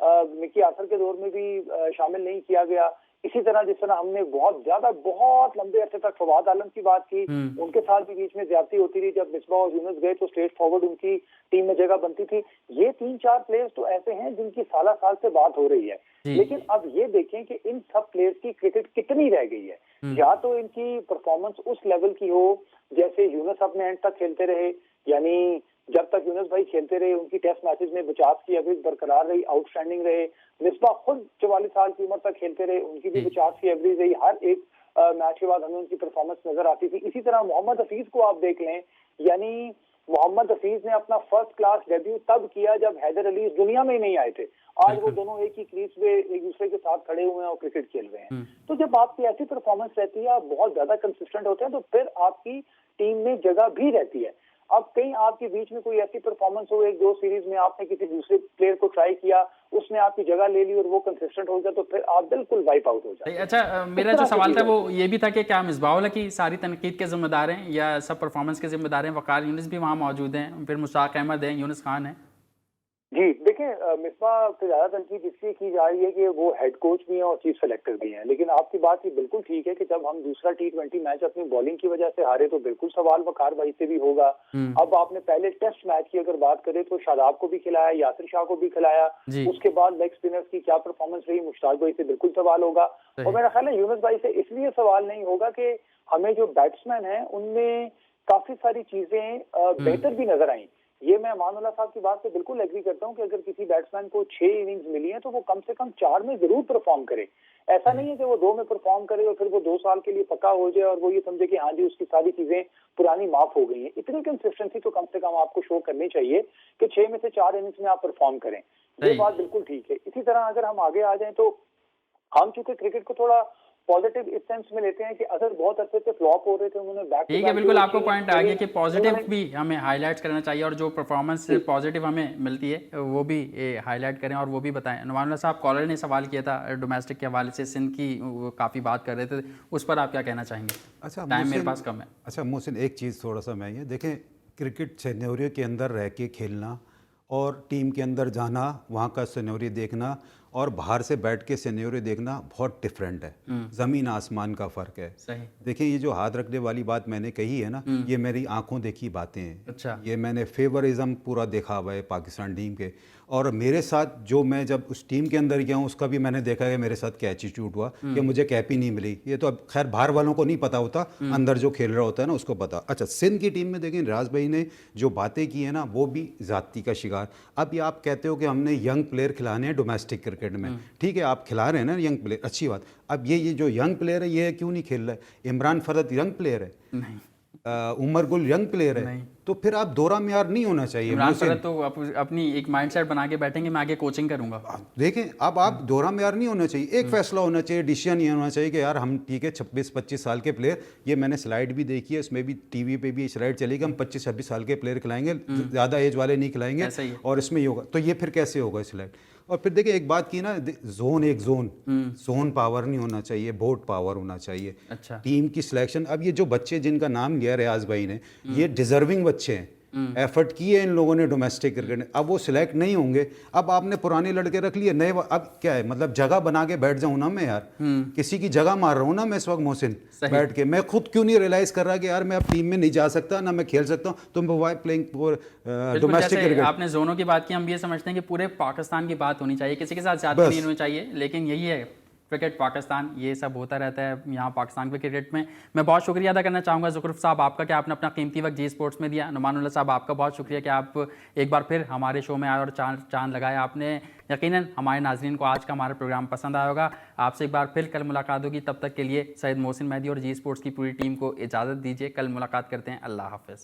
E: मिकी आर्थर के दौर में भी शामिल नहीं किया गया। इसी तरह जिस तरह हमने बहुत लंबे अरसे तक फवाद आलम की बात की, उनके साथ भी बीच में ज्यादती होती रही। जब मिसबा और यूनुस गए तो स्ट्रेट फॉरवर्ड उनकी टीम में जगह बनती थी। ये 3-4 प्लेयर्स तो ऐसे हैं जिनकी साल से बात हो रही है, लेकिन अब ये देखें कि इन सब प्लेयर्स की क्रिकेट कितनी रह गई है। या तो इनकी परफॉर्मेंस उस लेवल की हो जैसे यूनुस अपने एंड तक खेलते रहे, यानी जब तक यूनुस भाई खेलते रहे उनकी टेस्ट मैचेस में 50 की एवरेज बरकरार रही, आउटस्टैंडिंग रहे। मिसबा खुद 44 साल की उम्र तक खेलते रहे, उनकी भी 50 की एवरेज रही। हर एक मैच के बाद हमें उनकी परफॉर्मेंस नजर आती थी। इसी तरह मोहम्मद हफीज को आप देख लें, यानी मोहम्मद हफीज ने अपना फर्स्ट क्लास डेब्यू तब किया जब हैदर अली इस दुनिया में ही नहीं आए थे। आज वो दोनों एक ही क्रीज पे एक दूसरे के साथ खड़े हुए हैं और क्रिकेट खेल रहे हैं। तो जब आपकी ऐसी परफॉर्मेंस रहती है, आप बहुत ज्यादा कंसिस्टेंट होते हैं, तो फिर आपकी टीम में जगह भी रहती है। अब कहीं आपके बीच में कोई ऐसी परफॉर्मेंस हो, 1-2 सीरीज में आपने किसी दूसरे प्लेयर को ट्राई किया, उसने आपकी जगह ले ली और वो कंसिस्टेंट हो गया, तो फिर आप बिल्कुल वाइप आउट हो जाते।
A: अच्छा, मेरा जो सवाल था वो ये भी था कि क्या मिसबाह की सारी तनकीद के जिम्मेदार हैं या सब परफॉर्मेंस के जिम्मेदार हैं? वकार यूनिस भी वहाँ मौजूद हैं, फिर मुश्ताक अहमद हैं, यूनुस खान हैं।
E: जी देखें, मिसबा पे ज्यादा तनकीद इसलिए की जा रही है कि वो हेड कोच भी हैं और चीफ सेलेक्टर भी हैं, लेकिन आपकी बात ये बिल्कुल ठीक है कि जब हम दूसरा T20 मैच अपनी बॉलिंग की वजह से हारे तो बिल्कुल सवाल वकार भाई से भी होगा। अब आपने पहले टेस्ट मैच की अगर बात करें तो शादाब को भी खिलाया, यासिर शाह को भी खिलाया, उसके बाद लेग स्पिनर्स की क्या परफॉर्मेंस रही, मुश्ताक भाई से बिल्कुल सवाल होगा। और मेरा ख्याल है यूनुस भाई से इसलिए सवाल नहीं होगा कि हमें जो बैट्समैन है उनमें काफी सारी चीजें बेहतर भी नजर आई। ये मैं अमानुल्लाह साहब की बात से बिल्कुल एग्री करता हूं कि अगर किसी बैट्समैन को 6 इनिंग्स मिली हैं तो वो कम से कम 4 में जरूर परफॉर्म करे। ऐसा नहीं है कि वो 2 में परफॉर्म करे और फिर वो 2 साल के लिए पक्का हो जाए और वो ये समझे कि हाँ जी उसकी सारी चीजें पुरानी माफ हो गई हैं। इतनी कंसिस्टेंसी तो कम से कम आपको शो करनी चाहिए कि 6 में से 4 इनिंग्स में आप परफॉर्म करें। ये बात बिल्कुल ठीक है। इसी तरह अगर हम आगे आ जाएं तो हम चूंकि क्रिकेट को थोड़ा पॉजिटिव इस सेंस में लेते हैं कि अगर बहुत अच्छे से फ्लॉप हो रहे थे उन्होंने बैक
A: ठीक है, बिल्कुल आपको पॉइंट आ गया कि पॉजिटिव भी हमें हाईलाइट करना चाहिए और जो परफॉर्मेंस पॉजिटिव हमें मिलती है वो भी हाईलाइट करें और वो भी बताएं। नुमानुल्लाह साहब, कॉलर ने सवाल किया था डोमेस्टिक के हवाले से, सिंध की काफ़ी बात कर रहे थे, उस पर आप क्या कहना चाहेंगे?
B: अच्छा,
A: टाइम मेरे पास कम है।
B: अच्छा मोहसिन, एक चीज़ थोड़ा सा मैं ये देखें, क्रिकेट सिनेरियो के अंदर रह के खेलना और टीम के अंदर जाना, वहाँ का सिनेरियो देखना और बाहर से बैठ के सिनेरियो देखना बहुत डिफरेंट है। ज़मीन आसमान का फ़र्क है।
A: सही।
B: देखिए ये जो हाथ रखने वाली बात मैंने कही है ना, ये मेरी आंखों देखी बातें हैं।
A: अच्छा।
B: ये मैंने फेवरिज्म पूरा देखा हुआ है पाकिस्तान टीम के, और मेरे साथ जो मैं जब उस टीम के अंदर गया हूँ उसका भी मैंने देखा है मेरे साथ क्या एटीट्यूड हुआ कि मुझे कैप ही नहीं मिली। ये तो अब खैर बाहर वालों को नहीं पता होता, अंदर जो खेल रहा होता है ना उसको पता। अच्छा, सिंध की टीम में देखें राज भाई ने जो बातें की है ना वो भी ज़्यादती का शिकार। अब ये आप कहते हो कि हमने यंग प्लेयर खिलाने हैं डोमेस्टिक क्रिकेट में, ठीक है आप खिला रहे हैं ना यंग प्लेयर, अच्छी बात। अब ये जो यंग प्लेयर है ये क्यों नहीं खेल रहा है? इमरान फरद यंग प्लेयर है
A: नहीं,
B: उमर गुल यंग प्लेयर है, तो फिर आप दोहरा मेयार नहीं होना चाहिए।
A: इमरान फरद तो अपनी एक माइंडसेट बना के बैठेंगे, मैं आगे कोचिंग करूंगा।
B: देखें अब आप दोहरा मेयार नहीं होना चाहिए, एक फैसला होना चाहिए, डिसीजन ये होना चाहिए कि यार हम ठीक है 26-25 साल के प्लेयर, ये मैंने स्लाइड भी देखी है, इसमें भी टीवी पे भी स्लाइड चलेगी, हम 25-26 साल के प्लेयर खिलाएंगे, ज़्यादा एज वाले नहीं खिलाएंगे, और इसमें ये होगा। तो ये फिर कैसे होगा स्लाइड? और फिर देखिए एक बात की ना, जोन पावर नहीं होना चाहिए, बोर्ड पावर होना चाहिए।
A: अच्छा।
B: टीम की सिलेक्शन, अब ये जो बच्चे जिनका नाम लिया रियाज भाई ने, ये डिजर्विंग बच्चे हैं, एफर्ट किए इन लोगों ने डोमेस्टिक क्रिकेट में, अब वो सिलेक्ट नहीं होंगे। अब आपने पुराने लड़के रख लिए, नए अब क्या है, मतलब जगह बना के बैठ जाऊं ना मैं यार, किसी की जगह मार रहा हूं ना मैं इस वक्त मोहसिन बैठ के। मैं खुद क्यों नहीं रियलाइज कर रहा कि यार मैं अब टीम में नहीं जा सकता ना मैं खेल सकता हूँ, तो मैं प्लेइंग डोमेस्टिक क्रिकेट।
A: आपने जोनों की बात की, हम ये समझते हैं कि पूरे पाकिस्तान की बात होनी चाहिए, किसी के साथ ज्यादा नहीं होनी चाहिए, लेकिन यही है क्रिकेट पाकिस्तान, ये सब होता रहता है यहाँ पाकिस्तान के क्रिकेट में। मैं बहुत शुक्रिया अदा करना चाहूँगा ज़ुकरूफ साहब आपका कि आपने अपना कीमती वक्त जी स्पोर्ट्स में दिया। नुमानुल्लाह साहब आपका बहुत शुक्रिया कि आप एक बार फिर हमारे शो में आए और चांद लगाया आपने। यकीनन हमारे नाजरीन को आज का हमारा प्रोग्राम पसंद आया होगा। आपसे एक बार फिर कल मुलाकात होगी, तब तक के लिए सैयद मोहसिन मेहदी और जी स्पोर्ट्स की पूरी टीम को इजाज़त दीजिए। कल मुलाकात करते हैं, अल्लाह हाफ़िज़।